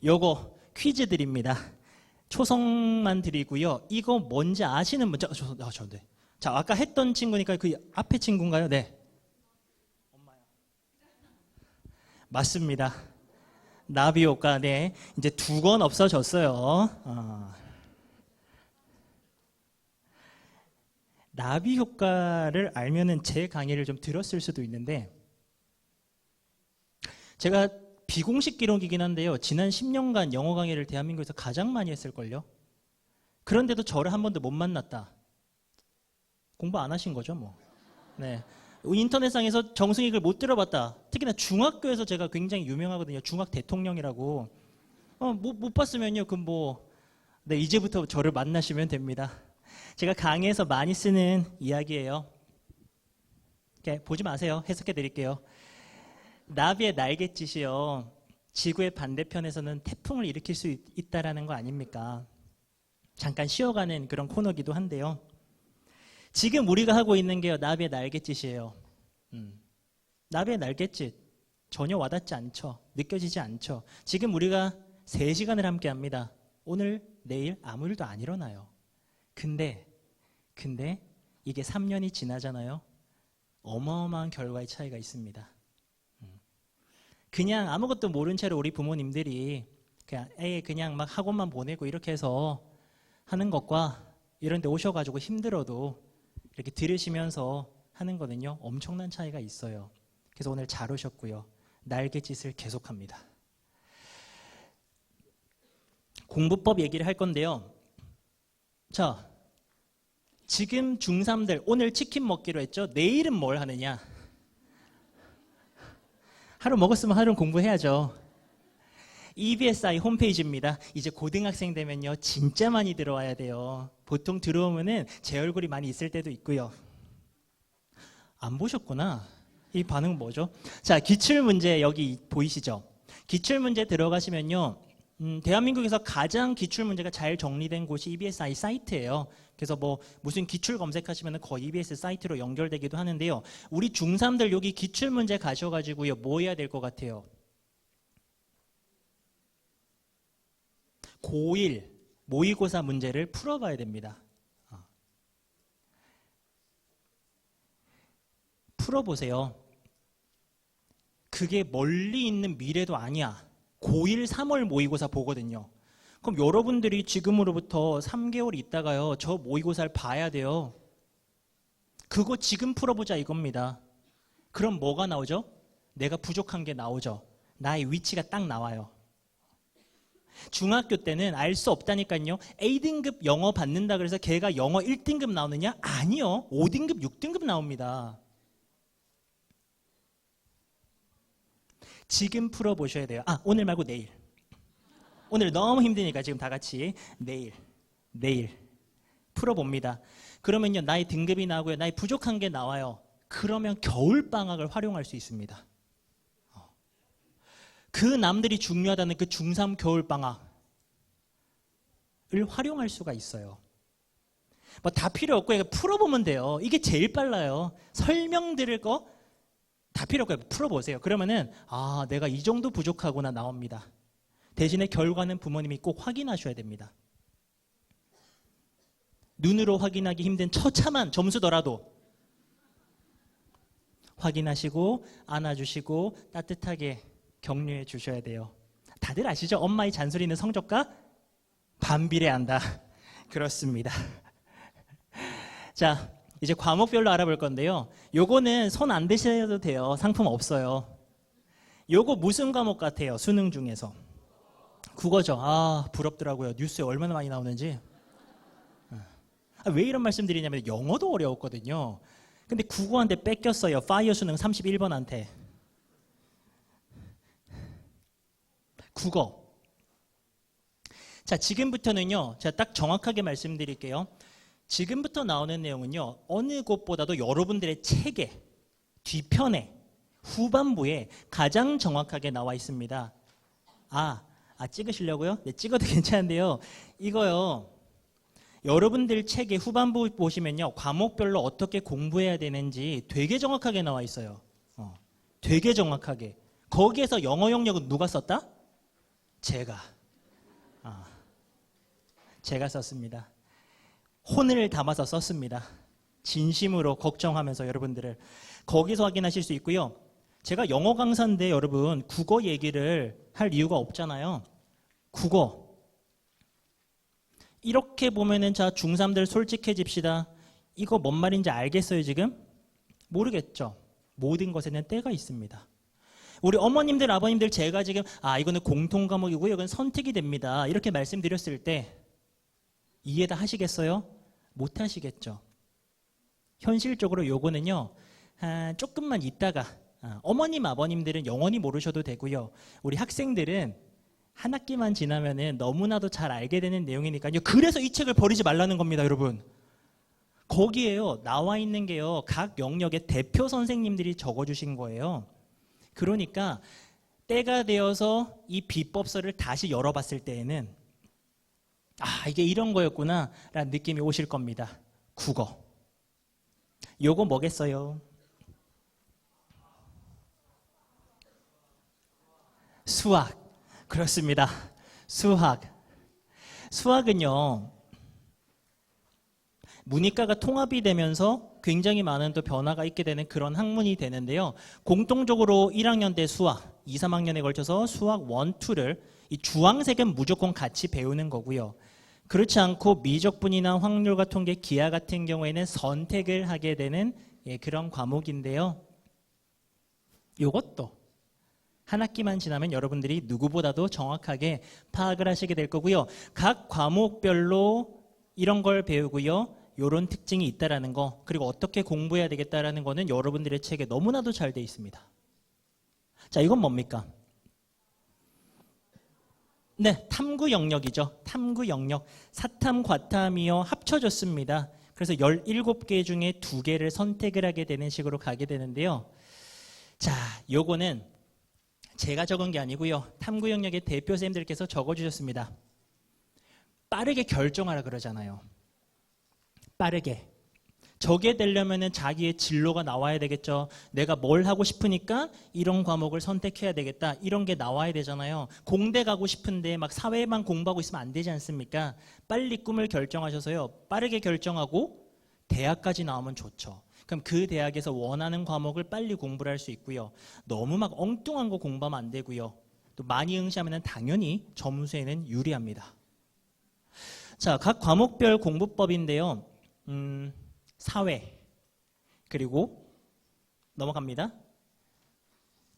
요거 퀴즈 드립니다. 초성만 드리고요. 이거 뭔지 아시는 분? 네. 자, 아까 했던 친구니까 그 앞에 친구인가요? 네. 엄마야. 맞습니다. 나비 효과. 네. 이제 2권 없어졌어요. 나비 효과를 알면은 제 강의를 좀 들었을 수도 있는데, 제가 비공식 기록이긴 한데요. 지난 10년간 영어 강의를 대한민국에서 가장 많이 했을걸요. 그런데도 저를 한 번도 못 만났다. 공부 안 하신 거죠, 뭐. 네. 인터넷상에서 정승익을 못 들어봤다. 특히나 중학교에서 제가 굉장히 유명하거든요. 중학 대통령이라고. 못 봤으면요, 그럼 뭐, 네, 이제부터 저를 만나시면 됩니다. 제가 강의에서 많이 쓰는 이야기예요. 이렇게 보지 마세요. 해석해 드릴게요. 나비의 날갯짓이요, 지구의 반대편에서는 태풍을 일으킬 수 있다라는 거 아닙니까? 잠깐 쉬어가는 그런 코너기도 한데요. 지금 우리가 하고 있는 게요, 나비의 날갯짓이에요. 나비의 날갯짓 전혀 와닿지 않죠. 느껴지지 않죠. 지금 우리가 3시간을 함께 합니다. 오늘 내일 아무 일도 안 일어나요. 근데 이게 3년이 지나잖아요. 어마어마한 결과의 차이가 있습니다. 그냥 아무것도 모른 채로 우리 부모님들이 그냥 막 학원만 보내고 이렇게 해서 하는 것과 이런 데 오셔가지고 힘들어도 이렇게 들으시면서 하는 거는요, 엄청난 차이가 있어요. 그래서 오늘 잘 오셨고요. 날갯짓을 계속합니다. 공부법 얘기를 할 건데요. 자, 지금 중3들 오늘 치킨 먹기로 했죠? 내일은 뭘 하느냐? 하루 먹었으면 하루는 공부해야죠. EBSI 홈페이지입니다. 이제 고등학생 되면요, 진짜 많이 들어와야 돼요. 보통 들어오면은 제 얼굴이 많이 있을 때도 있고요. 안 보셨구나. 이 반응 뭐죠? 자, 기출문제 여기 보이시죠? 기출문제 들어가시면요, 대한민국에서 가장 기출문제가 잘 정리된 곳이 EBSI 사이트예요. 그래서 뭐 무슨 기출 검색하시면 거의 EBS 사이트로 연결되기도 하는데요. 우리 중3들 여기 기출문제 가셔가지고요, 뭐 해야 될 것 같아요? 고1 모의고사 문제를 풀어봐야 됩니다. 풀어보세요. 그게 멀리 있는 미래도 아니야. 고1 3월 모의고사 보거든요. 그럼 여러분들이 지금으로부터 3개월 있다가요, 저 모의고사를 봐야 돼요. 그거 지금 풀어보자 이겁니다. 그럼 뭐가 나오죠? 내가 부족한 게 나오죠. 나의 위치가 딱 나와요. 중학교 때는 알 수 없다니까요. A등급 영어 받는다 그래서 걔가 영어 1등급 나오느냐? 아니요. 5등급, 6등급 나옵니다. 지금 풀어보셔야 돼요. 오늘 말고 내일. 오늘 너무 힘드니까 지금 다 같이 내일 풀어봅니다. 그러면요, 나의 등급이 나오고요, 나의 부족한 게 나와요. 그러면 겨울방학을 활용할 수 있습니다. 그 남들이 중요하다는 그 중3 겨울방학을 활용할 수가 있어요. 뭐 다 필요 없고 풀어보면 돼요. 이게 제일 빨라요. 설명 드릴 거 다 필요 없고 풀어보세요. 그러면은 내가 이 정도 부족하구나 나옵니다. 대신에 결과는 부모님이 꼭 확인하셔야 됩니다. 눈으로 확인하기 힘든 처참한 점수더라도 확인하시고 안아주시고 따뜻하게 격려해 주셔야 돼요. 다들 아시죠? 엄마의 잔소리는 성적과 반비례한다. 그렇습니다. 자, 이제 과목별로 알아볼 건데요. 요거는 손 안 대셔도 돼요. 상품 없어요. 요거 무슨 과목 같아요? 수능 중에서. 국어죠. 아, 부럽더라고요. 뉴스에 얼마나 많이 나오는지. 왜 이런 말씀 드리냐면 영어도 어려웠거든요. 근데 국어한테 뺏겼어요. 파이어 수능 31번한테. 국어. 자, 지금부터는요. 제가 딱 정확하게 말씀드릴게요. 지금부터 나오는 내용은요. 어느 곳보다도 여러분들의 책에 뒤편에 후반부에 가장 정확하게 나와 있습니다. 찍으시려고요? 네, 찍어도 괜찮은데요. 이거요. 여러분들 책의 후반부 보시면요. 과목별로 어떻게 공부해야 되는지 되게 정확하게 나와 있어요. 되게 정확하게. 거기에서 영어 영역은 누가 썼다? 제가 썼습니다. 혼을 담아서 썼습니다. 진심으로 걱정하면서 여러분들을 거기서 확인하실 수 있고요. 제가 영어 강사인데 여러분 국어 얘기를 할 이유가 없잖아요. 국어 이렇게 보면은 자 중3들 솔직해집시다. 이거 뭔 말인지 알겠어요 지금? 모르겠죠. 모든 것에는 때가 있습니다. 우리 어머님들 아버님들 제가 지금 이거는 공통 과목이고요. 이건 선택이 됩니다. 이렇게 말씀드렸을 때 이해 다 하시겠어요? 못 하시겠죠. 현실적으로 요거는요. 조금만 있다가 어머님 아버님들은 영원히 모르셔도 되고요. 우리 학생들은 한 학기만 지나면은 너무나도 잘 알게 되는 내용이니까요. 그래서 이 책을 버리지 말라는 겁니다, 여러분. 거기에요. 나와 있는 게요. 각 영역의 대표 선생님들이 적어주신 거예요. 그러니까 때가 되어서 이 비법서를 다시 열어봤을 때에는 이게 이런 거였구나 라는 느낌이 오실 겁니다. 국어. 요거 뭐겠어요? 수학. 그렇습니다. 수학. 수학은요. 문이과가 통합이 되면서 굉장히 많은 또 변화가 있게 되는 그런 학문이 되는데요. 공통적으로 1학년 때 수학, 2, 3학년에 걸쳐서 수학 1, 2를 이 주황색은 무조건 같이 배우는 거고요. 그렇지 않고 미적분이나 확률과 통계, 기하 같은 경우에는 선택을 하게 되는 그런 과목인데요. 이것도 한 학기만 지나면 여러분들이 누구보다도 정확하게 파악을 하시게 될 거고요. 각 과목별로 이런 걸 배우고요. 이런 특징이 있다라는 거, 그리고 어떻게 공부해야 되겠다라는 거는 여러분들의 책에 너무나도 잘 돼 있습니다. 자, 이건 뭡니까? 네, 탐구 영역이죠. 탐구 영역. 사탐, 과탐이요 합쳐졌습니다. 그래서 17개 중에 2개를 선택을 하게 되는 식으로 가게 되는데요. 자, 요거는 제가 적은 게 아니고요. 탐구 영역의 대표 선생님들께서 적어주셨습니다. 빠르게 결정하라 그러잖아요. 빠르게. 저게 되려면은 자기의 진로가 나와야 되겠죠. 내가 뭘 하고 싶으니까 이런 과목을 선택해야 되겠다. 이런 게 나와야 되잖아요. 공대 가고 싶은데 막 사회만 공부하고 있으면 안 되지 않습니까? 빨리 꿈을 결정하셔서요. 빠르게 결정하고 대학까지 나오면 좋죠. 그럼 그 대학에서 원하는 과목을 빨리 공부를 할 수 있고요. 너무 막 엉뚱한 거 공부하면 안 되고요. 또 많이 응시하면 당연히 점수에는 유리합니다. 자, 각 과목별 공부법인데요. 사회, 그리고 넘어갑니다.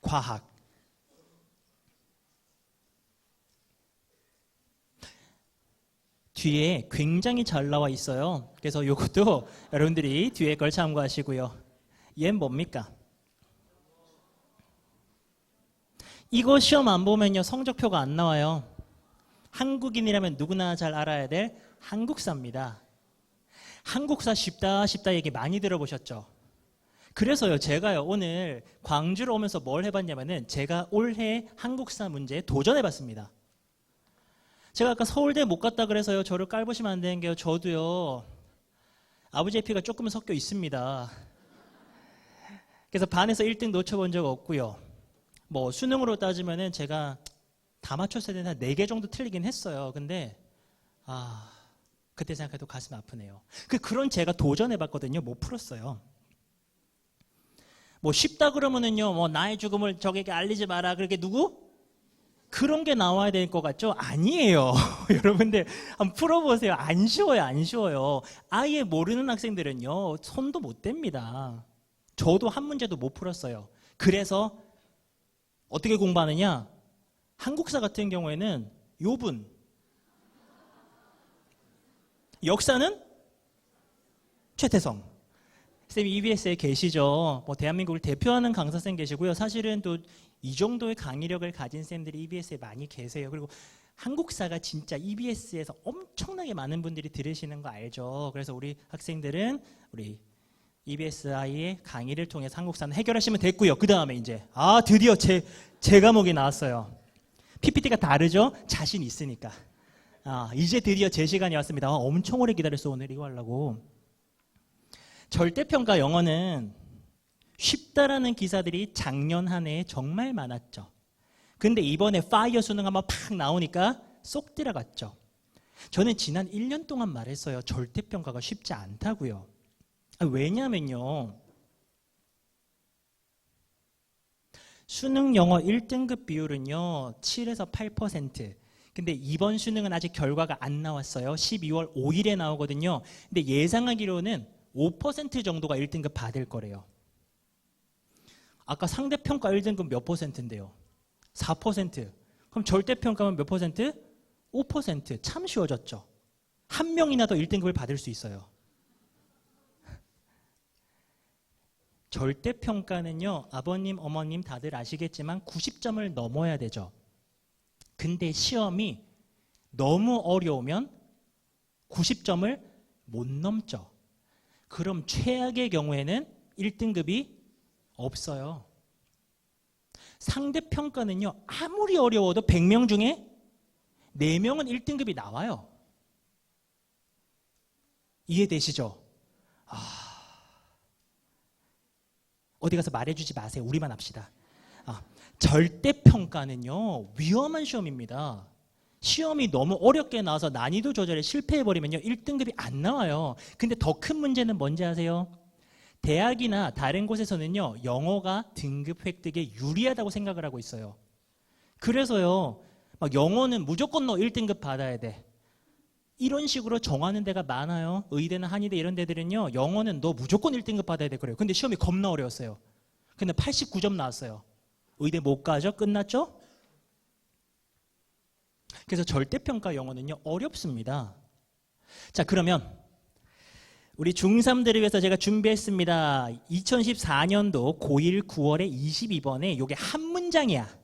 과학. 뒤에 굉장히 잘 나와 있어요. 그래서 이것도 여러분들이 뒤에 걸 참고하시고요. 얘는 뭡니까? 이거 시험 안 보면요 성적표가 안 나와요. 한국인이라면 누구나 잘 알아야 될 한국사입니다. 한국사 쉽다 얘기 많이 들어보셨죠? 그래서요 제가요 오늘 광주로 오면서 뭘 해봤냐면은 제가 올해 한국사 문제에 도전해봤습니다. 제가 아까 서울대 못 갔다 그래서요 저를 깔보시면 안 되는 게요, 저도요 아버지의 피가 조금은 섞여 있습니다. 그래서 반에서 1등 놓쳐본 적 없고요. 뭐 수능으로 따지면은 제가 다 맞췄어야 되는 한 4개 정도 틀리긴 했어요. 근데 그때 생각해도 가슴 아프네요. 그런 제가 도전해봤거든요. 못 풀었어요. 뭐 쉽다 그러면은요, 뭐 나의 죽음을 적에게 알리지 마라. 그렇게 누구? 그런 게 나와야 될 것 같죠? 아니에요. 여러분들 한번 풀어보세요. 안 쉬워요, 안 쉬워요. 아예 모르는 학생들은요, 손도 못 댑니다. 저도 한 문제도 못 풀었어요. 그래서 어떻게 공부하느냐? 한국사 같은 경우에는 요분, 역사는 최태성. 쌤이 EBS에 계시죠. 뭐 대한민국을 대표하는 강사쌤 계시고요. 사실은 또 이 정도의 강의력을 가진 쌤들이 EBS에 많이 계세요. 그리고 한국사가 진짜 EBS에서 엄청나게 많은 분들이 들으시는 거 알죠. 그래서 우리 학생들은 우리 EBSI의 강의를 통해서 한국사는 해결하시면 됐고요. 그 다음에 이제 드디어 제 과목이 나왔어요. PPT가 다르죠? 자신 있으니까. 이제 드디어 제 시간이 왔습니다. 엄청 오래 기다렸어 오늘 이거 하려고. 절대평가 영어는 쉽다라는 기사들이 작년 한 해에 정말 많았죠. 근데 이번에 파이어 수능 한번 팍 나오니까 쏙 들어갔죠. 저는 지난 1년 동안 말했어요. 절대평가가 쉽지 않다고요. 왜냐면요, 수능 영어 1등급 비율은요 7에서 8%. 근데 이번 수능은 아직 결과가 안 나왔어요. 12월 5일에 나오거든요. 근데 예상하기로는 5% 정도가 1등급 받을 거래요. 아까 상대평가 1등급 몇 %인데요? 4%. 그럼 절대평가면 몇 %? 5%. 참 쉬워졌죠. 한 명이나 더 1등급을 받을 수 있어요. 절대평가는요, 아버님, 어머님 다들 아시겠지만 90점을 넘어야 되죠. 근데 시험이 너무 어려우면 90점을 못 넘죠. 그럼 최악의 경우에는 1등급이 없어요. 상대평가는요, 아무리 어려워도 100명 중에 4명은 1등급이 나와요. 이해되시죠? 어디 가서 말해주지 마세요. 우리만 합시다. 절대평가는요, 위험한 시험입니다. 시험이 너무 어렵게 나와서 난이도 조절에 실패해버리면요 1등급이 안 나와요. 근데 더 큰 문제는 뭔지 아세요? 대학이나 다른 곳에서는요 영어가 등급 획득에 유리하다고 생각을 하고 있어요. 그래서요 막 영어는 무조건 너 1등급 받아야 돼 이런 식으로 정하는 데가 많아요. 의대나 한의대 이런 데들은요 영어는 너 무조건 1등급 받아야 돼 그래요. 근데 시험이 겁나 어려웠어요. 근데 89점 나왔어요. 의대 못 가죠? 끝났죠? 그래서 절대평가 영어는요 어렵습니다. 자, 그러면 우리 중3들을 위해서 제가 준비했습니다. 2014년도 고1 9월에 22번에 이게 한 문장이야.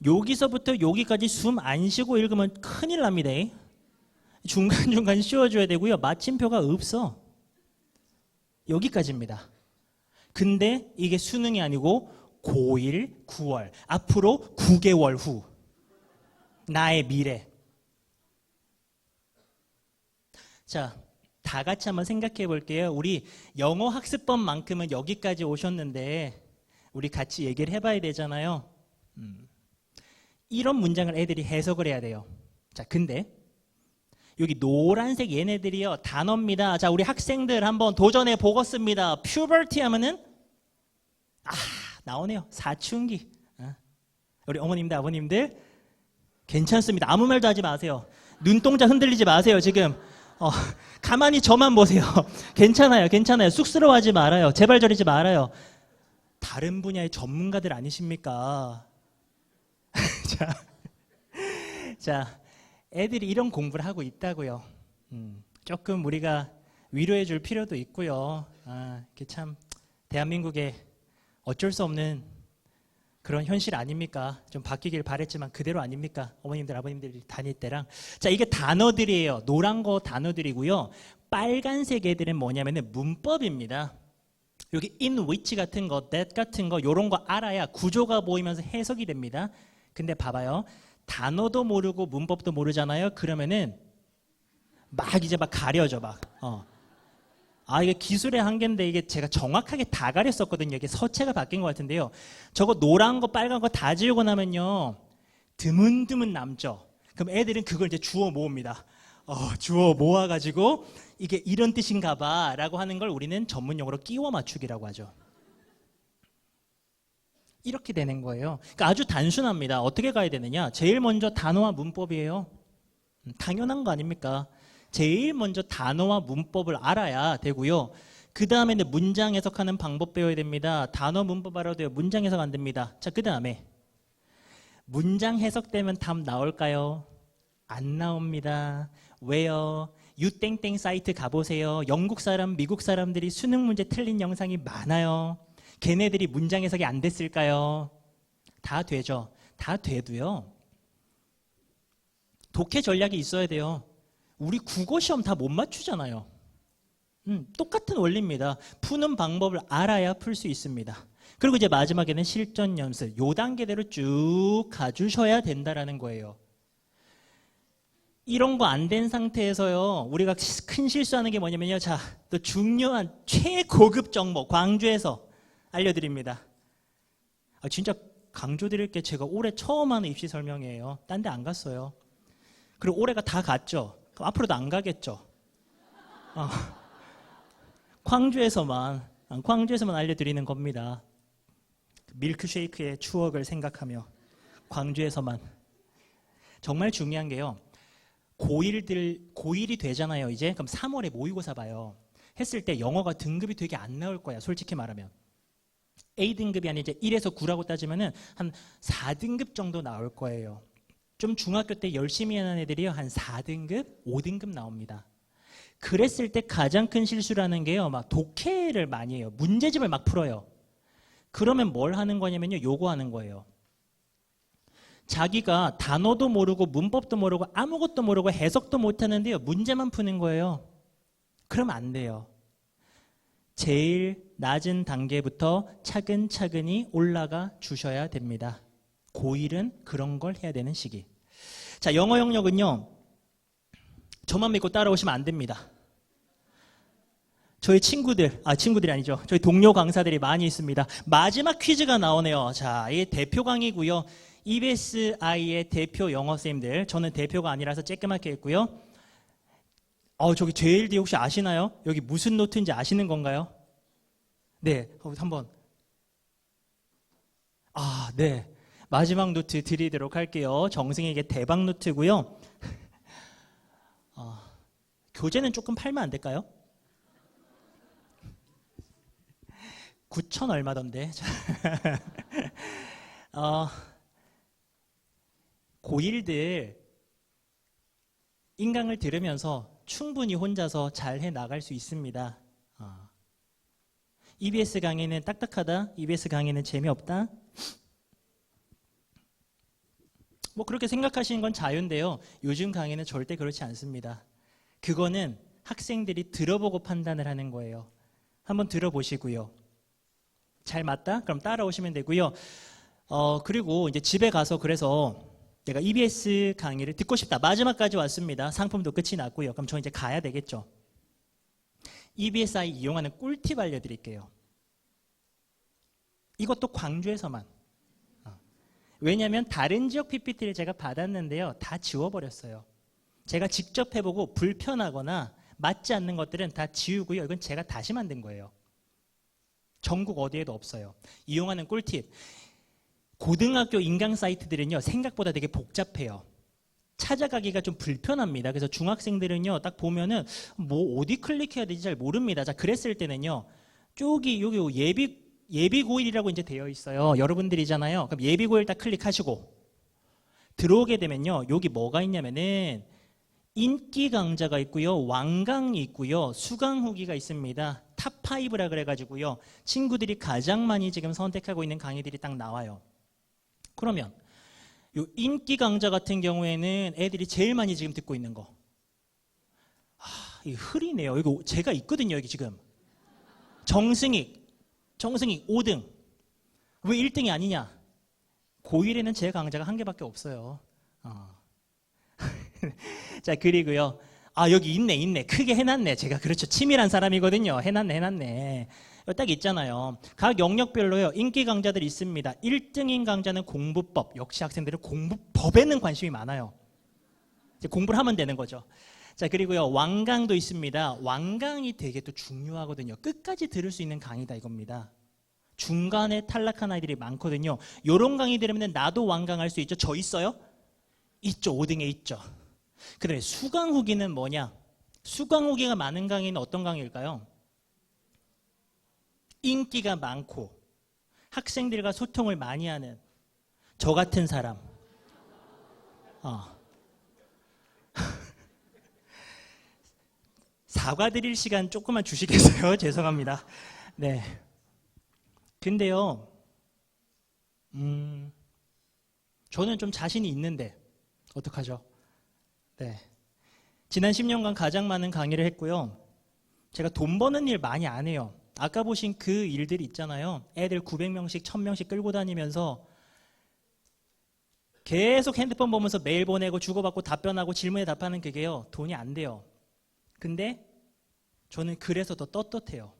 여기서부터 여기까지 숨 안 쉬고 읽으면 큰일 납니다. 중간중간 쉬어줘야 되고요. 마침표가 없어. 여기까지입니다. 근데 이게 수능이 아니고 고1 9월. 앞으로 9개월 후. 나의 미래. 자, 다 같이 한번 생각해 볼게요. 우리 영어 학습법만큼은 여기까지 오셨는데 우리 같이 얘기를 해봐야 되잖아요. 이런 문장을 애들이 해석을 해야 돼요. 자, 근데 여기 노란색 얘네들이요 단어입니다. 자, 우리 학생들 한번 도전해 보겠습니다. puberty 하면은 나오네요. 사춘기. 우리 어머님들 아버님들 괜찮습니다. 아무 말도 하지 마세요. 눈동자 흔들리지 마세요. 지금 가만히 저만 보세요. 괜찮아요. 괜찮아요. 쑥스러워하지 말아요. 제발 저리지 말아요. 다른 분야의 전문가들 아니십니까? 자, 애들이 이런 공부를 하고 있다고요. 조금 우리가 위로해 줄 필요도 있고요. 이게 참 대한민국에 어쩔 수 없는 그런 현실 아닙니까? 좀 바뀌길 바랬지만 그대로 아닙니까? 어머님들 아버님들이 다닐 때랑. 자, 이게 단어들이에요. 노란 거 단어들이고요. 빨간색 애들은 뭐냐면은 문법입니다. 여기 in which 같은 거, that 같은 거 이런 거 알아야 구조가 보이면서 해석이 됩니다. 근데 봐봐요. 단어도 모르고 문법도 모르잖아요. 그러면은 막 이제 막 가려져 막. 이게 기술의 한계인데 이게 제가 정확하게 다 가렸었거든요. 이게 서체가 바뀐 것 같은데요. 저거 노란 거 빨간 거 다 지우고 나면요. 드문드문 남죠. 그럼 애들은 그걸 이제 주워 모읍니다. 주어 모아가지고 이게 이런 뜻인가 봐 라고 하는 걸 우리는 전문 용어로 끼워 맞추기라고 하죠. 이렇게 되는 거예요. 그러니까 아주 단순합니다. 어떻게 가야 되느냐? 제일 먼저 단어와 문법이에요. 당연한 거 아닙니까? 제일 먼저 단어와 문법을 알아야 되고요. 그 다음에는 문장 해석하는 방법 배워야 됩니다. 단어 문법 알아도 돼요. 문장 해석 안 됩니다. 자, 그 다음에 문장 해석되면 답 나올까요? 안 나옵니다. 왜요? 유땡땡 사이트 가보세요. 영국 사람, 미국 사람들이 수능 문제 틀린 영상이 많아요. 걔네들이 문장 해석이 안 됐을까요? 다 되죠. 다 돼도요. 독해 전략이 있어야 돼요. 우리 국어 시험 다 못 맞추잖아요. 똑같은 원리입니다. 푸는 방법을 알아야 풀 수 있습니다. 그리고 이제 마지막에는 실전 연습. 요 단계대로 쭉 가주셔야 된다라는 거예요. 이런 거 안 된 상태에서요. 우리가 큰 실수하는 게 뭐냐면요. 자, 또 중요한 최고급 정보 광주에서 알려드립니다. 진짜 강조드릴 게 제가 올해 처음 하는 입시 설명이에요. 딴 데 안 갔어요. 그리고 올해가 다 갔죠. 그럼 앞으로도 안 가겠죠. 광주에서만 알려드리는 겁니다. 밀크쉐이크의 추억을 생각하며 광주에서만. 정말 중요한 게요. 고1이 되잖아요. 이제 그럼 3월에 모의고사 봐요. 했을 때 영어가 등급이 되게 안 나올 거야. 솔직히 말하면. A등급이 아니라 이제 1에서 9라고 따지면은 한 4등급 정도 나올 거예요. 좀 중학교 때 열심히 하는 애들이요. 한 4등급, 5등급 나옵니다. 그랬을 때 가장 큰 실수라는 게요. 막 독해를 많이 해요. 문제집을 막 풀어요. 그러면 뭘 하는 거냐면요. 요거 하는 거예요. 자기가 단어도 모르고 문법도 모르고 아무것도 모르고 해석도 못하는데요. 문제만 푸는 거예요. 그러면 안 돼요. 제일 낮은 단계부터 차근차근히 올라가 주셔야 됩니다. 고1은 그런 걸 해야 되는 시기. 자, 영어 영역은요. 저만 믿고 따라오시면 안 됩니다. 저희 친구들이 아니죠. 저희 동료 강사들이 많이 있습니다. 마지막 퀴즈가 나오네요. 자, 이게 대표 강의고요. EBSI의 대표 영어 쌤들. 저는 대표가 아니라서 쬐끄맣게 했고요. 저기 JLD 혹시 아시나요? 여기 무슨 노트인지 아시는 건가요? 네, 한번. 네. 마지막 노트 드리도록 할게요. 정승에게 대박 노트고요. 교재는 조금 팔면 안 될까요? 9,000 얼마던데. 고1들 인강을 들으면서 충분히 혼자서 잘 해나갈 수 있습니다. EBS 강의는 딱딱하다, EBS 강의는 재미없다. 뭐 그렇게 생각하시는 건 자유인데요. 요즘 강의는 절대 그렇지 않습니다. 그거는 학생들이 들어보고 판단을 하는 거예요. 한번 들어보시고요. 잘 맞다? 그럼 따라오시면 되고요. 그리고 이제 집에 가서 그래서 내가 EBS 강의를 듣고 싶다. 마지막까지 왔습니다. 상품도 끝이 났고요. 그럼 저 이제 가야 되겠죠. EBSI 이용하는 꿀팁 알려드릴게요. 이것도 광주에서만. 왜냐하면 다른 지역 PPT를 제가 받았는데요. 다 지워버렸어요. 제가 직접 해보고 불편하거나 맞지 않는 것들은 다 지우고요. 이건 제가 다시 만든 거예요. 전국 어디에도 없어요. 이용하는 꿀팁. 고등학교 인강 사이트들은요. 생각보다 되게 복잡해요. 찾아가기가 좀 불편합니다. 그래서 중학생들은요. 딱 보면은 뭐 어디 클릭해야 되지 잘 모릅니다. 자, 그랬을 때는요. 여기 예비 고1이라고 이제 되어 있어요. 여러분들이잖아요. 그럼 예비 고1 딱 클릭하시고 들어오게 되면요. 여기 뭐가 있냐면은 인기 강좌가 있고요. 완강이 있고요. 수강 후기가 있습니다. 탑5라 그래가지고요. 친구들이 가장 많이 지금 선택하고 있는 강의들이 딱 나와요. 그러면 요 인기 강좌 같은 경우에는 애들이 제일 많이 지금 듣고 있는 거. 이거 흐리네요. 이거 제가 있거든요. 여기 지금. 정승익 5등. 왜 1등이 아니냐? 고1에는 제 강좌가 한 개밖에 없어요. 자, 그리고요. 여기 있네. 크게 해놨네. 제가 그렇죠. 치밀한 사람이거든요. 해놨네. 딱 있잖아요. 각 영역별로요. 인기 강좌들이 있습니다. 1등인 강좌는 공부법. 역시 학생들은 공부법에는 관심이 많아요. 이제 공부를 하면 되는 거죠. 자, 그리고요, 완강도 있습니다. 완강이 되게 또 중요하거든요. 끝까지 들을 수 있는 강의다 이겁니다. 중간에 탈락한 아이들이 많거든요. 요런 강의 들으면 나도 완강할 수 있죠? 저 있어요? 있죠. 5등에 있죠. 그 다음에 수강 후기는 뭐냐? 수강 후기가 많은 강의는 어떤 강의일까요? 인기가 많고 학생들과 소통을 많이 하는 저 같은 사람. 사과드릴 시간 조금만 주시겠어요? 죄송합니다. 네. 근데요, 저는 좀 자신이 있는데, 어떡하죠? 네. 지난 10년간 가장 많은 강의를 했고요. 제가 돈 버는 일 많이 안 해요. 아까 보신 그 일들이 있잖아요. 애들 900명씩, 1000명씩 끌고 다니면서 계속 핸드폰 보면서 메일 보내고 주고받고 답변하고 질문에 답하는 그게요. 돈이 안 돼요. 근데 저는 그래서 더 떳떳해요.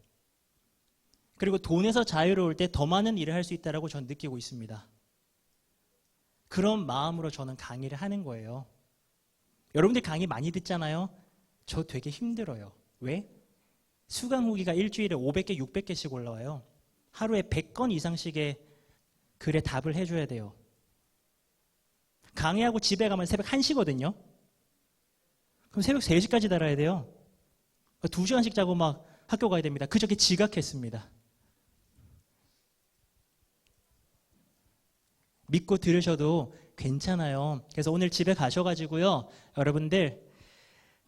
그리고 돈에서 자유로울 때 더 많은 일을 할 수 있다고 저는 느끼고 있습니다. 그런 마음으로 저는 강의를 하는 거예요. 여러분들 강의 많이 듣잖아요. 저 되게 힘들어요. 왜? 수강 후기가 일주일에 500개, 600개씩 올라와요. 하루에 100건 이상씩의 글에 답을 해줘야 돼요. 강의하고 집에 가면 새벽 1시거든요. 그럼 새벽 3시까지 달아야 돼요. 2시간씩 자고 막 학교 가야 됩니다. 그저께 지각했습니다. 믿고 들으셔도 괜찮아요. 그래서 오늘 집에 가셔가지고요. 여러분들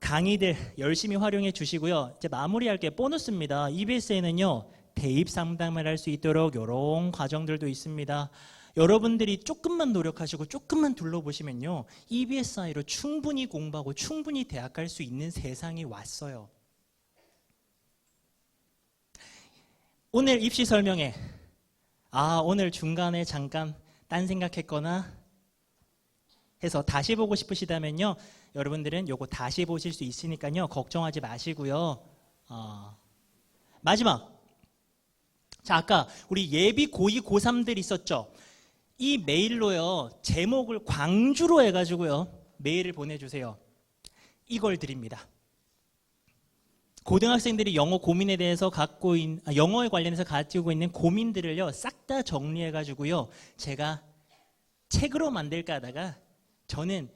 강의들 열심히 활용해 주시고요. 이제 마무리할게요. 보너스입니다. EBS에는요. 대입 상담을 할 수 있도록 이런 과정들도 있습니다. 여러분들이 조금만 노력하시고 조금만 둘러보시면요. EBSI로 충분히 공부하고 충분히 대학 갈 수 있는 세상이 왔어요. 오늘 입시 설명회. 오늘 중간에 잠깐 딴 생각했거나 해서 다시 보고 싶으시다면요. 여러분들은 요거 다시 보실 수 있으니까요. 걱정하지 마시고요. 마지막. 자, 아까 우리 예비 고2, 고3들 있었죠. 이 메일로요. 제목을 광주로 해가지고요. 메일을 보내주세요. 이걸 드립니다. 고등학생들이 영어 고민에 대해서 영어에 관련해서 가지고 있는 고민들을요. 싹 다 정리해가지고요. 제가 책으로 만들까 하다가 저는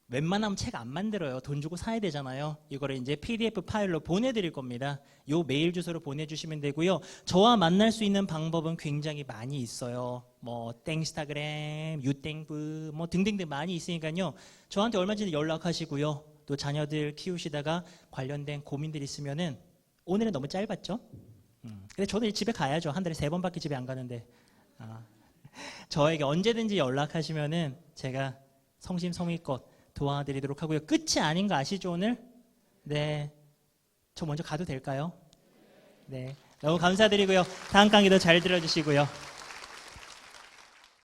웬만하면 책 안 만들어요. 돈 주고 사야 되잖아요. 이거를 이제 PDF 파일로 보내드릴 겁니다. 요 메일 주소로 보내주시면 되고요. 저와 만날 수 있는 방법은 굉장히 많이 있어요. 뭐 땡스타그램, 유땡브 뭐 등등등 많이 있으니까요. 저한테 얼마든지 연락하시고요. 또 자녀들 키우시다가 관련된 고민들 있으면은 오늘은 너무 짧았죠? 근데 저는 집에 가야죠. 한 달에 3번밖에 집에 안 가는데 저에게 언제든지 연락하시면은 제가 성심성의껏 도와드리도록 하고요. 끝이 아닌 거 아시죠 오늘? 네, 저 먼저 가도 될까요? 네, 너무 감사드리고요. 다음 강의도 잘 들어주시고요.